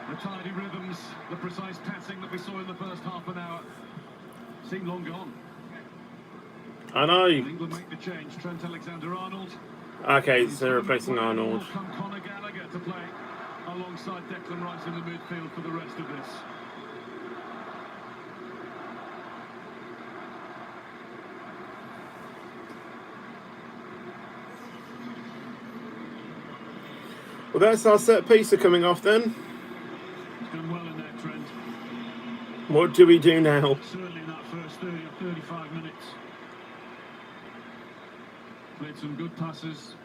The tidy rhythms, the precise passing that we saw in the first half an hour seem long gone. I know. England make the change. Trent Alexander-Arnold. Okay, so they're replacing Arnold. Conor Gallagher to play alongside Declan Rice in the midfield for the rest of this. Well, that's our set piece coming off then. he's done well in there, Trent. What do we do now? Certainly in that first 30 or 35 minutes. Played some good passes.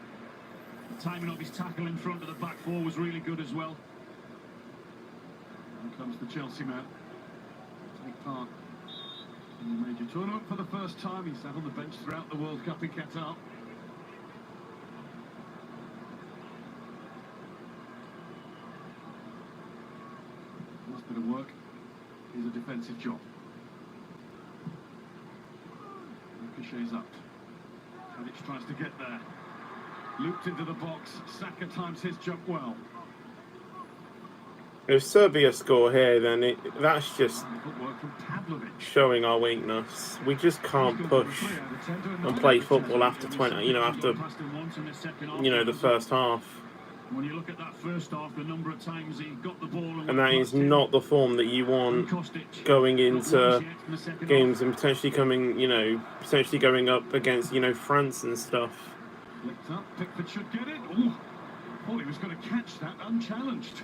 The timing of his tackle in front of the back four was really good as well. Here comes the Chelsea man. Take part in the major tournament for the first time. He sat on the bench throughout the World Cup in Qatar. First bit of work is a defensive job. Ricochets up. Tadic tries to get there. Looped into the box. Saka times his jump well. If Serbia score here, then that's just Footwork from Pavlovic. showing our weakness. We just can't push and play football after 20. You know, after the first half. When you look at that first half, the number of times he got the ball And that is not the form that you want going into games and potentially potentially going up against, France and stuff. Flicked up, Pickford should get it. Oh, thought he was going to catch that unchallenged.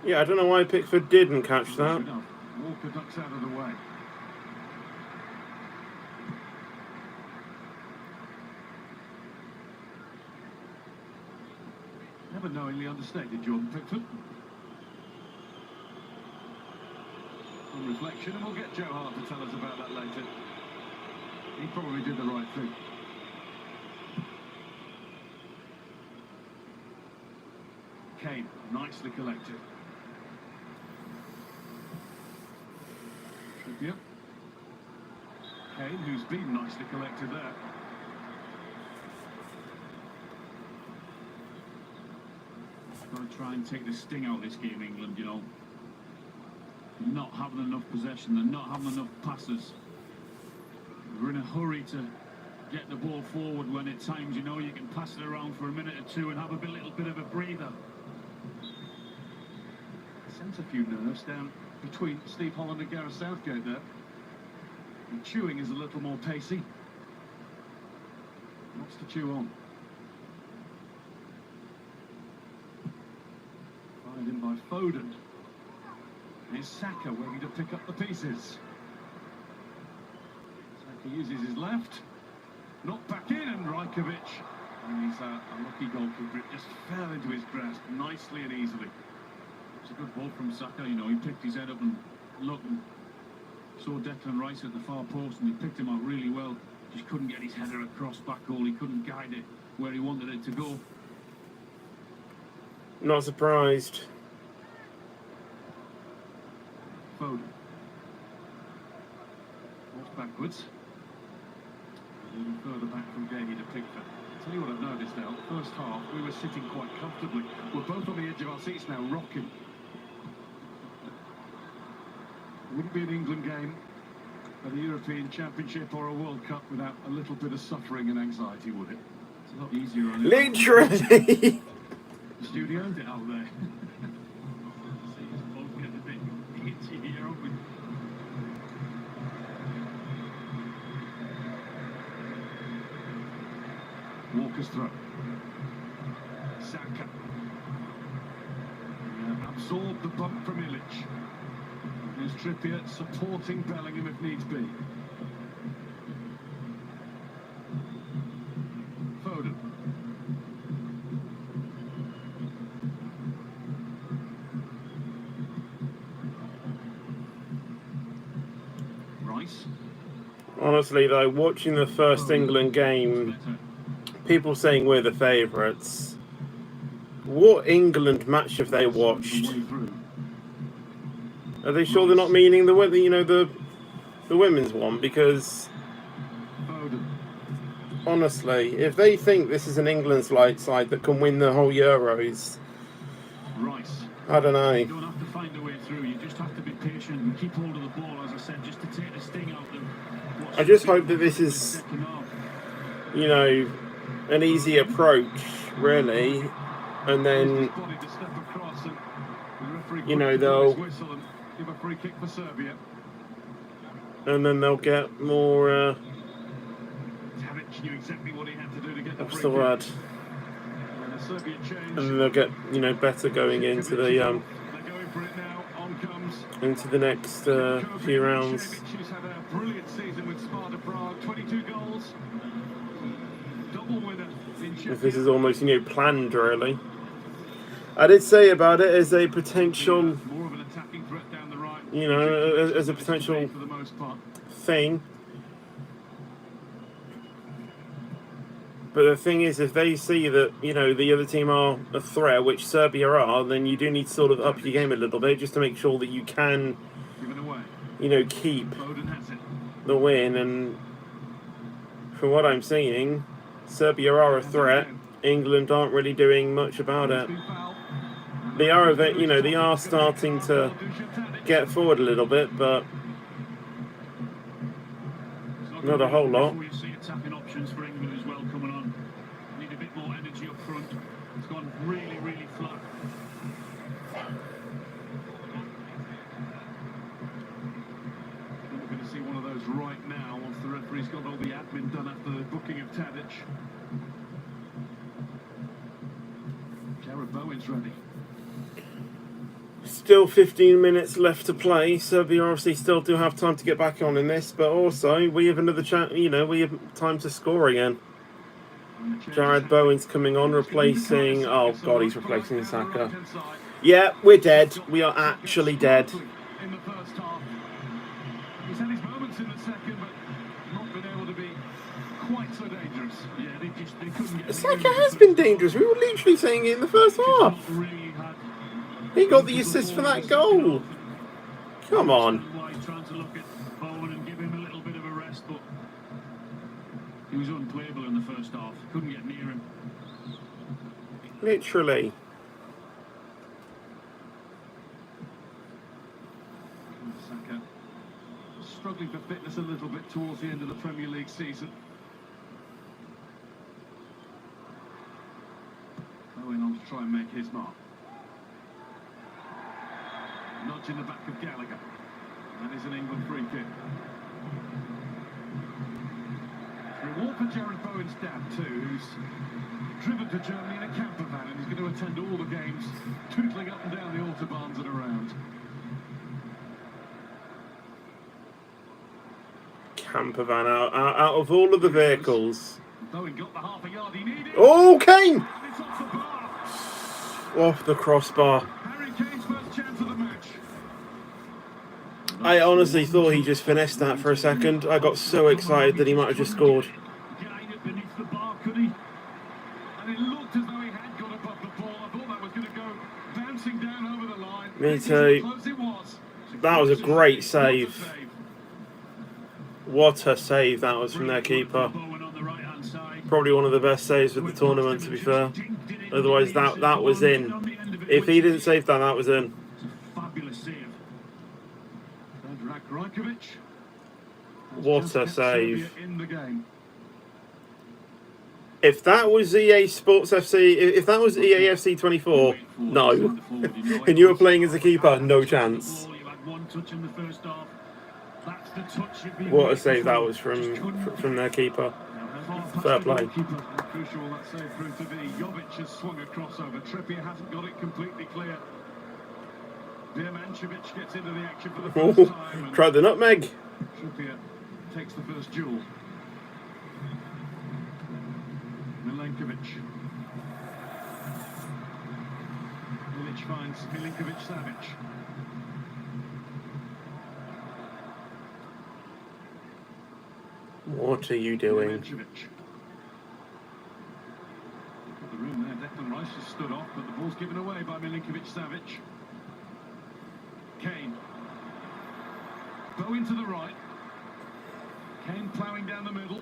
Yeah, I don't know why Pickford didn't catch that. Walker ducks out of the way. Never knowingly understated Jordan Pickford. On reflection, and we'll get Joe Hart to tell us about that later. He probably did the right thing. Kane, nicely collected. Trippier. Kane, who's been nicely collected there. Got to try and take the sting out of this game, England, Not having enough possession, they're not having enough passes. We're in a hurry to get the ball forward when at times, you can pass it around for a minute or two and have a little bit of a breather. Sent a few nerves down between Steve Holland and Gareth Southgate there. And chewing is a little more pacey. Lots to chew on. Fired in by Foden. Is Saka waiting to pick up the pieces? Saka uses his left. Knocked back in, and Rajkovic. And he's a lucky goalkeeper. It just fell into his grasp nicely and easily. It's a good ball from Saka. You know, he picked his head up and looked and saw Declan Rice at the far post, and he picked him out really well. Just couldn't get his header across back goal. He couldn't guide it where he wanted it to go. Not surprised. Foden. Walks backwards. A little further back from Gahey to Pickford. I'll tell you what I've noticed now. First half, we were sitting quite comfortably. We're both on the edge of our seats now, rocking. Wouldn't be an England game at a European Championship or a World Cup without a little bit of suffering and anxiety, would it? It's a lot easier on it. Literally. Studio out there. See us both get a bit itchy here, aren't we? Walker's throw. Saka. Absorbed the bump from Illich. There's Trippier supporting Bellingham if needs be. Foden. Rice. Honestly, though, watching the first England game, people saying we're the favourites. What England match have they watched? Are they sure they're not meaning the women's one? Because honestly, if they think this is an England side that can win the whole Euros, I don't know. You don't have to find a way through. You just have to be patient and keep hold of the ball, as I said, just to take the sting out of them. I just hope that this is, you know, an easy approach, really, and then, you know, they'll. Give a free kick for Serbia. And then they'll get more. Tadic knew exactly what he had to do to get the What's free the word? kick. And the Serbian change. And then they'll get, you know, better going into the They're going for it now. On comes. into the next few rounds. He's had a brilliant season with Sparta Prague. 22 goals. Double winner in If Sheffield. this is almost, you know, planned, really. I did say about it as a potential, More of an attacking threat down the right. you know, as a potential For the most part. thing. But the thing is, if they see that, you know, the other team are a threat, which Serbia are, then you do need to sort of up your game a little bit just to make sure that you can, Given away. you know, keep Foden has it. the win. And from what I'm seeing, Serbia are a threat. England aren't really doing much about it. They are, you know, they are starting to get forward a little bit, but not a whole lot. We see attacking options for England as well coming on. Need a bit more energy up front. It's gone really, really flat. We're going to see one of those right now once the referee's got all the admin done after the booking of Tadic. Jared Bowen's ready. Still 15 minutes left to play. Serbia obviously still do have time to get back on in this, but also we have another chance. You know, we have time to score again. Jared Bowen's coming on, replacing. Oh God, he's replacing Saka. Yeah, we're dead. We are actually dead. In the first half. He's had his moments in the second, but not been able to be quite so dangerous. Yeah, they couldn't get. Saka has been dangerous. We were literally saying it in the first half. He got the assist for that goal. Come on. Trying to look at Bowen and give him a little bit of a rest, but he was unplayable in the first half. Couldn't get near him. Literally. Saka struggling for fitness a little bit towards the end of the Premier League season. Going on to try and make his mark. Nudge in the back of Gallagher. That is an England free kick. Reward for Jared Bowen's dad too, who's driven to Germany in a camper van and he's going to attend all the games, tootling up and down the autobahns and around. camper van out of all of the vehicles. Though he got the half a yard he needed. Oh, Kane! And it's off the bar. Off the crossbar. Harry Kane's first chance of the match. I honestly thought he just finessed that for a second. I got so excited that he might have just scored. Guide it beneath the bar, could he? And it looked as though he had got above the ball. I thought that was going to go bouncing down over the line. Me too. Close it was. That was a great save. What a save that was from their keeper. Probably one of the best saves of the tournament, to be fair. Otherwise, that was in. If he didn't save that, that was in. Fabulous save. Rajkovic. What a save. In the game. If that was EA Sports FC, if that was EA FC 24, no. And you were playing as a keeper, no chance. What a save that was from their keeper. Fair play. Crucial that save proved to be. Jovic has swung a crossover. Trippier hasn't got it completely clear. Diamancevic gets into the action for the first time. Tried the nutmeg. Trippier takes the first duel. Milinkovic. Milic finds Milinkovic-Savic. What are you doing? Diamancevic. Got the room there. Declan Rice has stood off, but the ball's given away by Milinkovic-Savic. Kane. Bowen to the right. Kane ploughing down the middle.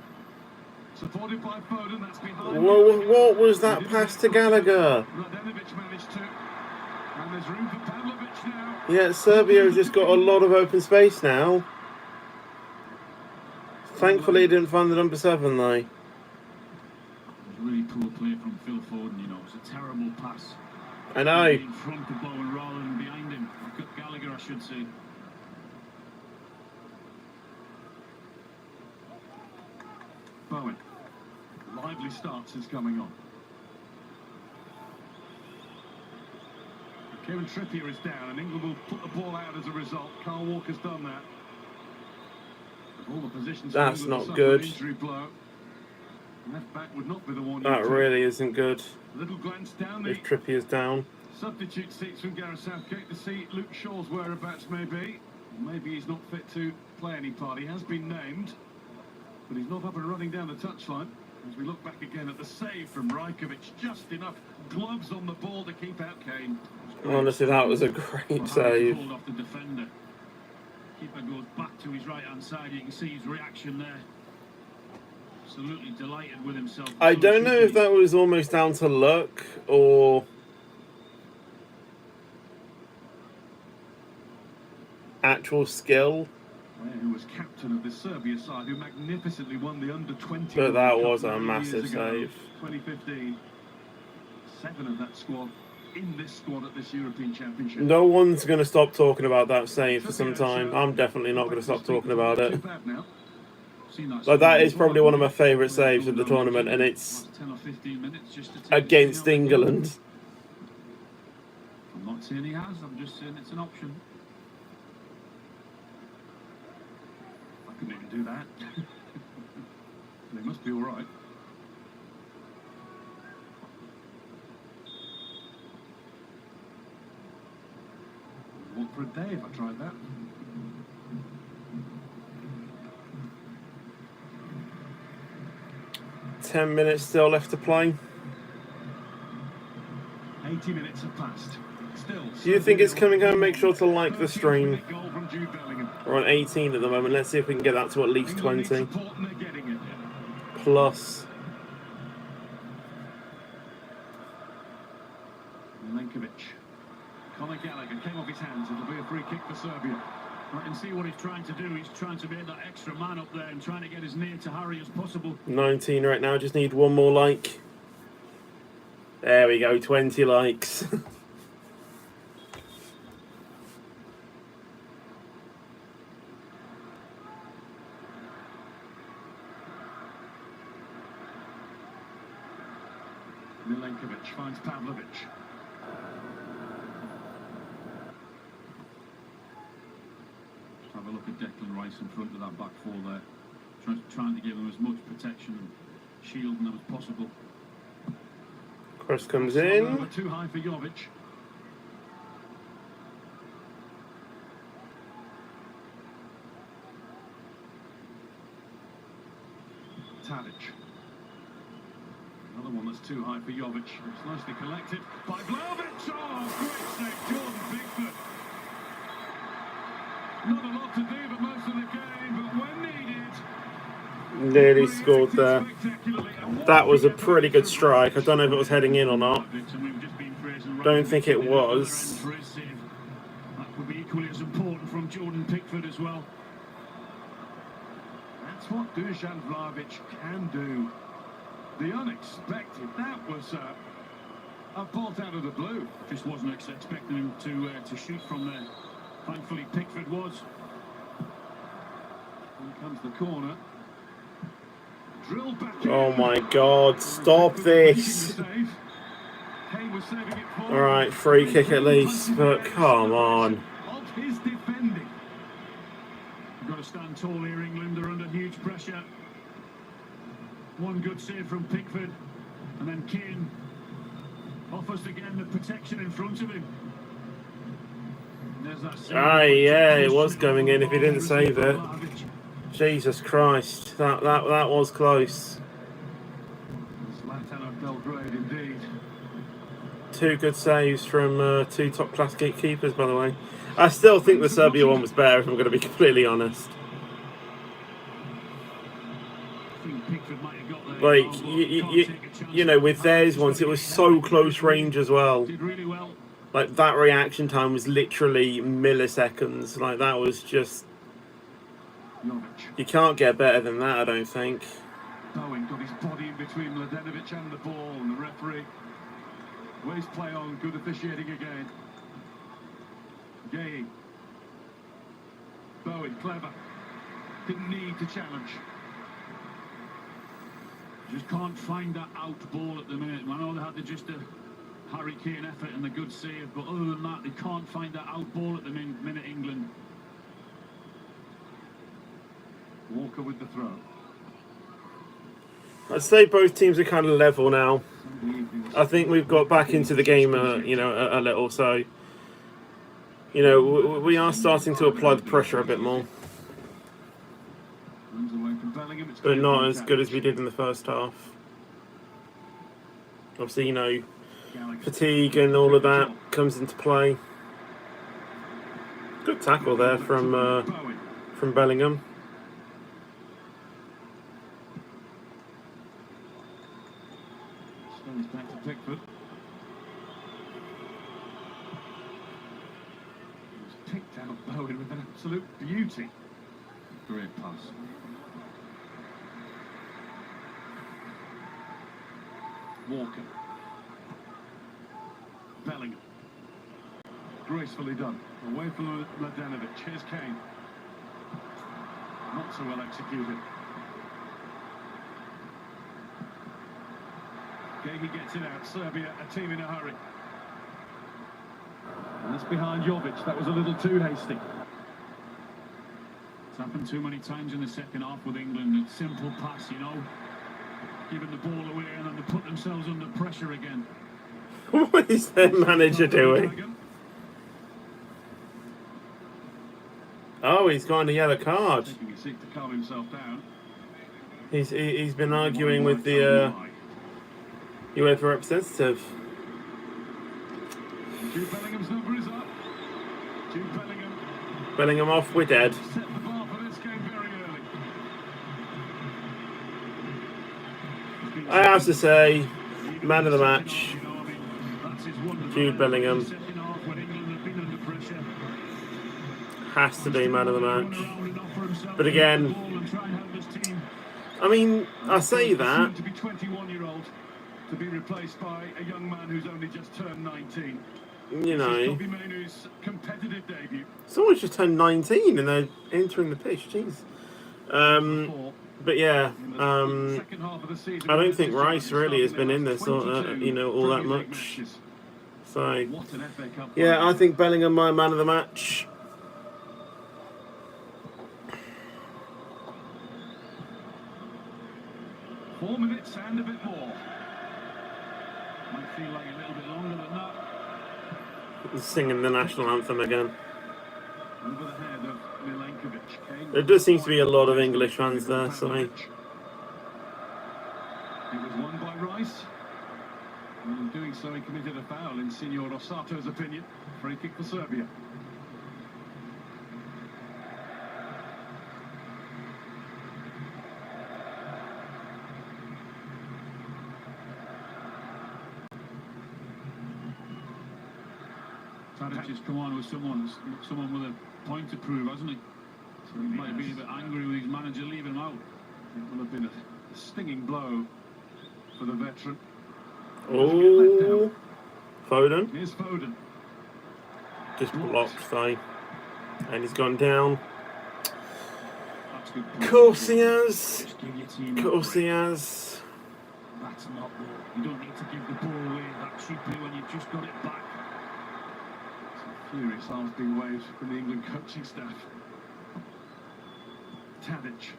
Supported by Foden, that's behind. Whoa, what was that pass to Gallagher? Radenovic managed to. And there's room for Pavlovic now. Yeah, Serbia has just got a lot of open space now. Thankfully, he didn't find the number 7, though. It was really poor play from Phil Foden, you know. It was a terrible pass. I know. In front of Bowen rather than behind him. Gallagher, I should say. Bowen. Lively starts is coming on. Kevin Trippier is down, and England will put the ball out as a result. Carl Walker's done that. All the positions That's not good. Injury blow. Left back would not be the one. That really isn't good. Little glance down If Trippier's down. Substitute seats from Gareth Southgate to see Luke Shaw's whereabouts may be. Maybe he's not fit to play any part. He has been named, but he's not up and running down the touchline. As we look back again at the save from Rajkovic, just enough gloves on the ball to keep out Kane. Honestly, that was a great save. Pulled off the defender. Keeper goes back to his right-hand side. You can see his reaction there. Absolutely delighted with himself. I don't know if that was almost down to luck or actual skill. Who was captain of the Serbia side, who magnificently won the under-20. But that was a massive save. 2015. 7 of that squad in this squad at this European Championship. No one's going to stop talking about that save for some time. I'm definitely not going to stop talking about it. Like, that is probably one of my favourite saves of the tournament, and it's 10 or 15 minutes just to take against England. I'm not saying he has, I'm just saying it's an option. I couldn't even do that. They must be all right. What for a day if I tried that? Ten minutes still left to play. 80 minutes have passed. Still. Do you think it's coming home? Make sure to like the stream. We're on 18 at the moment. Let's see if we can get that to at least 20. Plus. Milinkovic. Conor Gallagher came off his hands. It'll be a free kick for Serbia. I can see what he's trying to do. He's trying to make that extra man up there and trying to get as near to Harry as possible. 19 right now. Just need one more like. There we go. 20 likes. Milinkovic finds Pavlovic. Have a look at Declan Rice in front of that back four there. trying to give them as much protection and shielding them as possible. Cross comes in. Too high for Jovic. Tadic. Another one that's too high for Jovic. It's nicely collected by Vlahovic. Oh, great save, Jordan Pickford. Not a lot to do, but most of the game, but when needed. Nearly scored there. That was a pretty good strike. I don't know if it was heading in or not. Don't think it was. That could be equally as important from Jordan Pickford as well. That's what Dusan Vlahovic can do. The unexpected. That was a bolt out of the blue. Just wasn't expecting him to shoot from there. Thankfully, Pickford was. Here comes the corner. Drilled back. Oh my God! Stop this! All right, free kick at least, but come on. Of his defending. You've got to stand tall here, England. They're under huge pressure. One good save from Pickford, and then Kane offers again the protection in front of him. There's that save. Yeah, it was going in if he didn't save it. Jesus Christ, that was close. Zlatan of Belgrade, indeed. Two good saves from two top-class keepers, by the way. I still think the Serbia one was better, if I'm going to be completely honest. Like, you know, with theirs once, it was so close range as well. Like, that reaction time was literally milliseconds. Like, that was just... You can't get better than that, I don't think. Bowen got his body in between Mladenovic and the ball, and the referee waves play on. Good officiating again. Gay. Bowen, clever. Didn't need to challenge. Just can't find that out ball at the minute. I know they had just a Harry Kane effort and the good save, but other than that, they can't find that out ball at the minute, England. Walker with the throw. I'd say both teams are kind of level now. I think we've got back into the game, you know, a little. So, you know, we are starting to apply the pressure a bit more, but not as good as we did in the first half. Obviously, you know, fatigue and all of that comes into play. Good tackle there from Bellingham. Stones back to Pickford. He's picked out Bowen with an absolute beauty. Great pass. Walker. Bellingham. Gracefully done. Away from Mladenovic. Here's Kane. Not so well executed. Gay gets it out. Serbia, a team in a hurry. And that's behind Jovic. That was a little too hasty. It's happened too many times in the second half with England. A simple pass, you know, giving the ball away, and then they put themselves under pressure again. What is their manager doing? Oh, he's got a yellow card. Taking a seat to calm himself down. He's been arguing with the UEFA representative. Jude Bellingham's number is up. Jude Bellingham. Bellingham off, we're dead. Set the bar for this game very early. I have to say, man of the match, Jude Bellingham. Has to be man of the match. But again, I mean, I say that. To be 21-year-old, to be replaced by a young man who's only just turned 19. You know, Competitive debut. someone's just turned 19 and they're entering the pitch. Jeez. But yeah, I don't think Rice really has been in this, you know, all that much. So yeah, I think Bellingham my man of the match. might sound a bit more. Might feel like a little bit longer than that. Singing the national anthem again. Over the head of Milenkovic. Kane There does seem to be a lot of English fans there, so It was won by Rice. And in doing so, he committed a foul, in Signor Rosato's opinion. Free kick for Serbia. Tadic has come on with someone with a point to prove, hasn't he? So he might have been a bit angry with his manager leaving him out. It will have been a stinging blow for the veteran. Oh, Foden Here's Foden. just blocked though, and he's gone down. That's good. Of course he has. Just give your team Of course he has. That's not the... You don't need to give the ball away that cheaply when you've just got it back. Furious arms being waved from the England coaching staff. Tadic.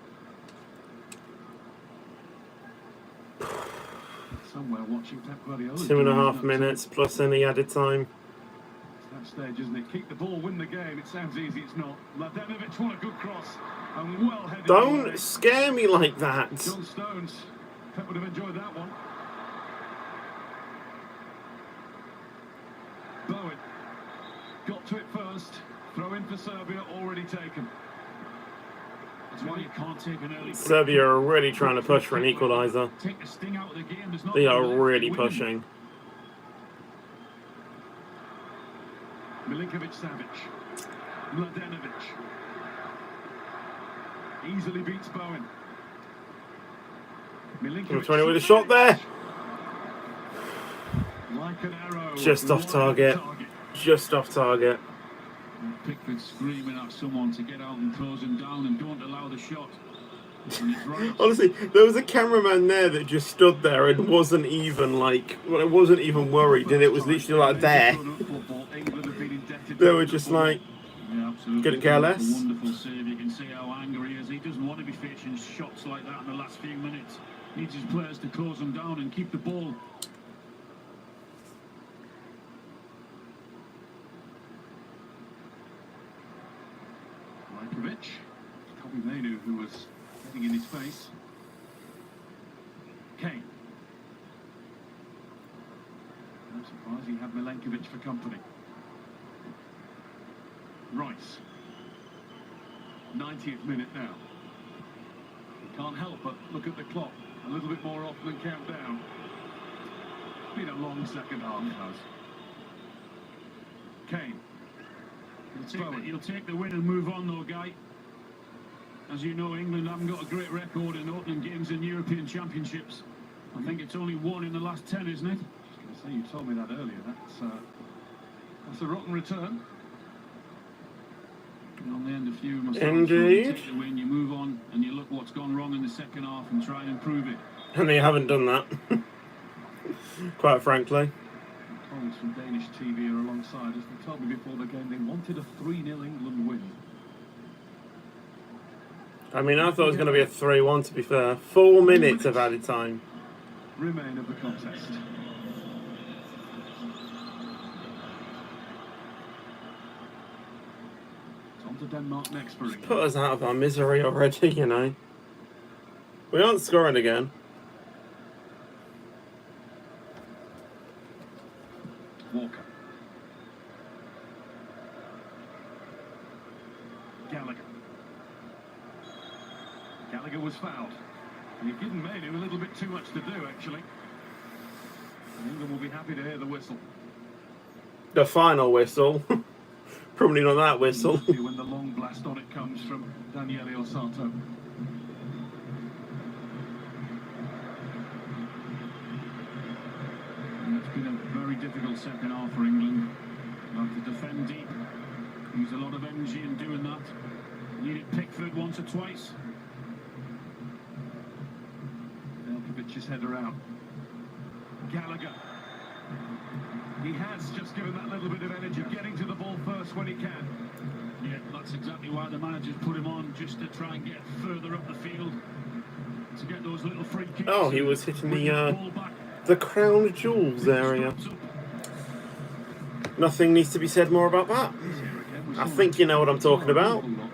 Somewhere watching Pep Guardiola. 2.5 minutes plus any added time. It's that stage, isn't it? Keep the ball, win the game. It sounds easy, it's not. Mladenovic, what a good cross. And well headed. Don't scare me like that. John Stones. Pep would have enjoyed that one. Bowen. Got to it first. Throw in for Serbia, already taken. That's why you can't take an early... Serbia are really trying to push for an equaliser. Take the sting out of the game. There's not They are left really to win. pushing. Milinkovic-Savic. Mladenovic. Easily beats Bowen. Number 20 with a shot there. Like an arrow. Just off Wide target. Just off target. Pickford screaming at someone to get out and close him down and don't allow the shot. And he's right. Honestly, there was a cameraman there that just stood there and wasn't even like, well, it wasn't even worried, and it was literally like there. They were just like, Yeah, absolutely. couldn't care less. A wonderful save. You can see how angry he is. He doesn't want to be facing shots like that in the last few minutes. Needs his players to close them down and keep the ball. Milinkovic. Kobe Mainu, who was getting in his face. Kane. No surprise he had Milenkovic for company. Rice. 90th minute now. He can't help but look at the clock a little bit more often and count down. It's been a long second half. Kane. You'll take the win and move on though, Guy. As you know, England haven't got a great record in opening games in European Championships. I think it's only one in the last 10, isn't it? I was going to say, you told me that earlier. That's a rotten return. And on the end of few myself, Indeed. you take the win, you move on, and you look what's gone wrong in the second half and try and improve it. And they haven't done that. Quite frankly. Colleagues from Danish TV are alongside us. They told me before the game they wanted a 3-0 England win. I mean, I thought it was going to be a 3-1, to be fair. 4 minutes of added time. Remain of the contest. It's on to Denmark next for England. Put us out of our misery already, you know. We aren't scoring again. Walker. Gallagher. Gallagher was fouled. And you've given Mainu a little bit too much to do, actually. And England will be happy to hear the whistle. The final whistle. Probably not that whistle. When the long blast on it comes from Daniele Osato. And it's been a very difficult second half for England. They have to defend deep, use a lot of energy in doing that. Needed Pickford once or twice. Velkovic's header out. Gallagher. He has just given that little bit of energy, getting to the ball first when he can. Yeah, that's exactly why the manager's put him on, just to try and get further up the field. to get those little free kicks. Oh, he was hitting Bring the ball back. the crown jewels area. Nothing needs to be said more about that. I think you know what I'm talking about. One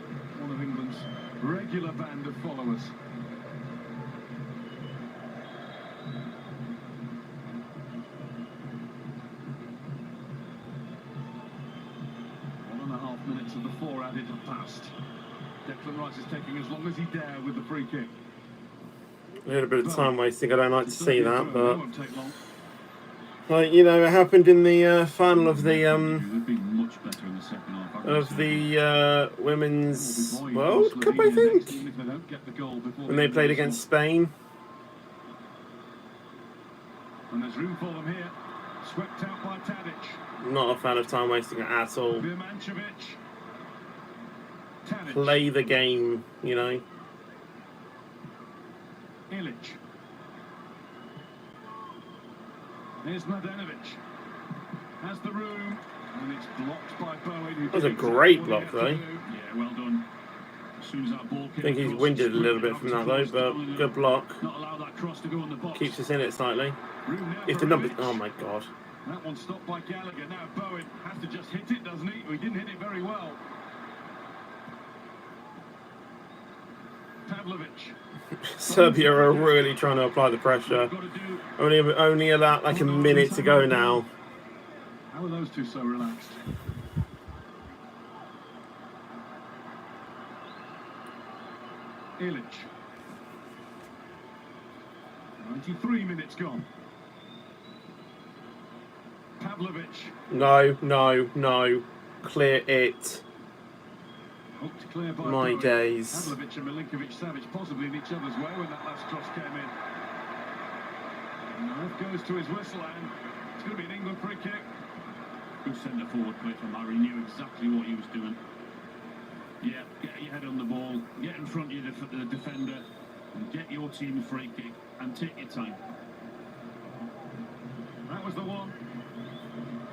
of England's regular band of followers. Minutes of the 4 added have passed. Declan Rice is taking as long as he dare with the free kick. A little bit of time wasting. I don't like to see that, but Won't take long. like you know, it happened in the final of the They've been much better in the second half. women's World Cup, I think, If they don't get the goal before when they played against Spain. And there's room for them here. Swept out by Tadic. Not a fan of time wasting at all. Birmancevic. Tadic. Play the game, you know. Ilic. Here's Mladenovic. Has the room. And it's blocked by Bowen. That was a great block, though. Yeah, well done. As soon as that ball I think he's winded a little bit from that, though, but good block. Not allow that cross to go on the box. Keeps us in it slightly. Room now If for the numbers... Ilic. Oh, my God. That one stopped by Gallagher. Now Bowen has to just hit it, doesn't he? He didn't hit it very well. Pavlovic. Serbia are really trying to apply the pressure. Got to do. Only about like a minute to go now. How are those two so relaxed? Ilic. 93 minutes gone. Pavlovic. No, no, no. Clear it. Hooked to clear by My Bowen. days. Pavlovic and Milinkovic-Savic possibly in each other's way when that last cross came in. And the ref goes to his whistle and it's going to be an England free kick. Good centre forward play from Harry. Knew exactly what he was doing. Yeah, get your head on the ball, get in front of the defender, and get your team a free kick, and take your time. That was the one.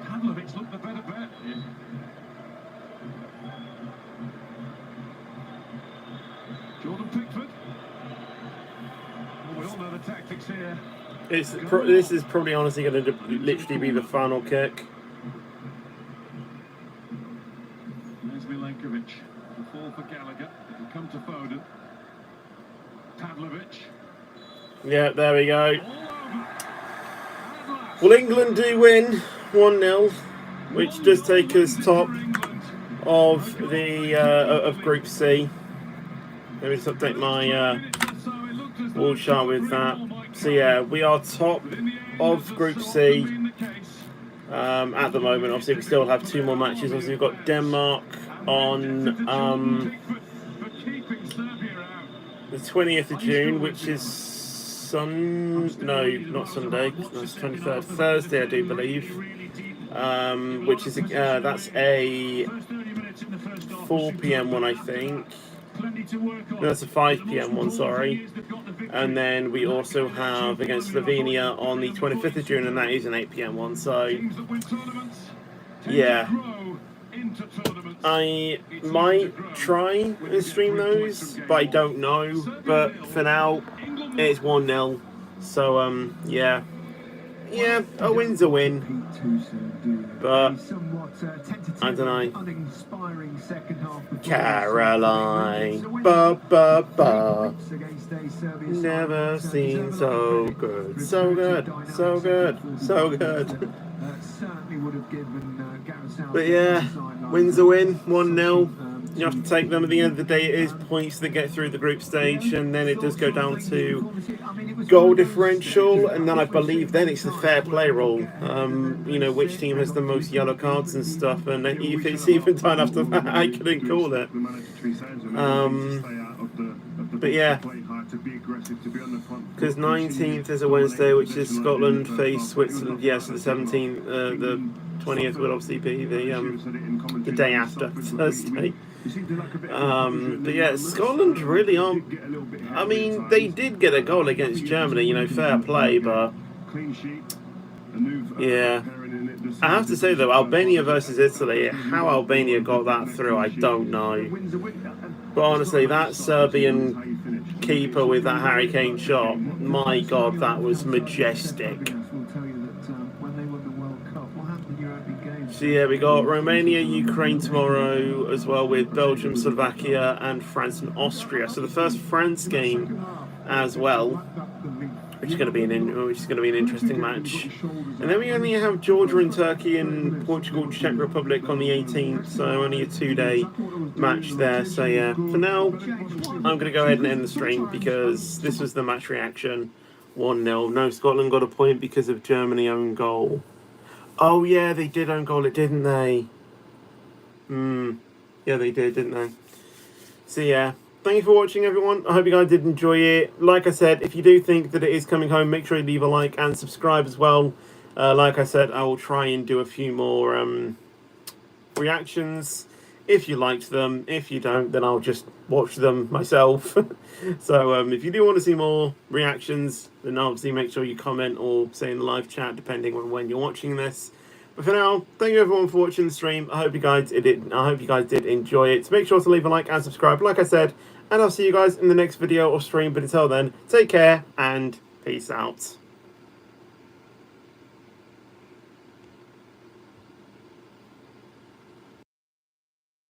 Pavlovic looked the better bet. Yeah. Jordan Pickford. Well, we all know the tactics here. This is probably honestly going to literally be the final kick. There's Milenkovic. The fall for Gallagher. It'll come to Foden. Pavlovic. Yeah, there we go. All over. At last. Will England do win 1-0, which does take us top of the of Group C. Let me just update my wall chart with that. So yeah, we are top of Group C at the moment. Obviously, we still have 2 more matches. Obviously, we've got Denmark on the 20th of June, which is no, not Sunday. That's 23rd, Thursday, I do believe. Which is that's a 4 p.m. one, I think. No, that's a 5 p.m. one, sorry. And then we also have against Slovenia on the 25th of June, and that is an 8 p.m. one. So, yeah. I might try and stream those, but I don't know. But for now, it's 1-0. So, yeah. Yeah, a win's a win. But I don't know. Caroline, ba ba ba. Never seen so good, so good, so good, so good. But yeah, wins a win, 1-0. You have to take them. At the end of the day, it is points that get through the group stage, and then it does go down to goal differential, and then I believe then it's the fair play rule. You know, which team has the most yellow cards and stuff, and if it's even time after that, I couldn't call it. But yeah, because 19th is a Wednesday, which is Scotland face Switzerland. Yes, the 17th, the 20th would obviously be the day after Thursday. But yeah, Scotland really aren't. I mean, they did get a goal against Germany, you know, fair play, but yeah. I have to say though, Albania versus Italy, how Albania got that through, I don't know. But honestly, that Serbian keeper with that Harry Kane shot. My God, that was majestic. Will tell you that when they won the World Cup, what happened in European games? So yeah, we got Romania, Ukraine tomorrow, as well with Belgium, Slovakia, and France and Austria. So the first France game as well, which is going to be an interesting match. And then we only have Georgia and Turkey and Portugal, Czech Republic on the 18th. So only a 2-day match there. So yeah, for now, I'm going to go ahead and end the stream because this was the match reaction. 1-0. No, Scotland got a point because of Germany own goal. Oh yeah, they did own goal it, didn't they? Yeah, they did, didn't they? So yeah, thank you for watching, everyone. I hope you guys did enjoy it. Like I said, if you do think that it is coming home, make sure you leave a like and subscribe as well. Like I said, I will try and do a few more reactions if you liked them. If you don't, then I'll just watch them myself. So if you do want to see more reactions, then obviously make sure you comment or say in the live chat, depending on when you're watching this. But for now, thank you everyone for watching the stream. I hope you guys did enjoy it. So make sure to leave a like and subscribe, like I said, and I'll see you guys in the next video or stream. But until then, take care and peace out.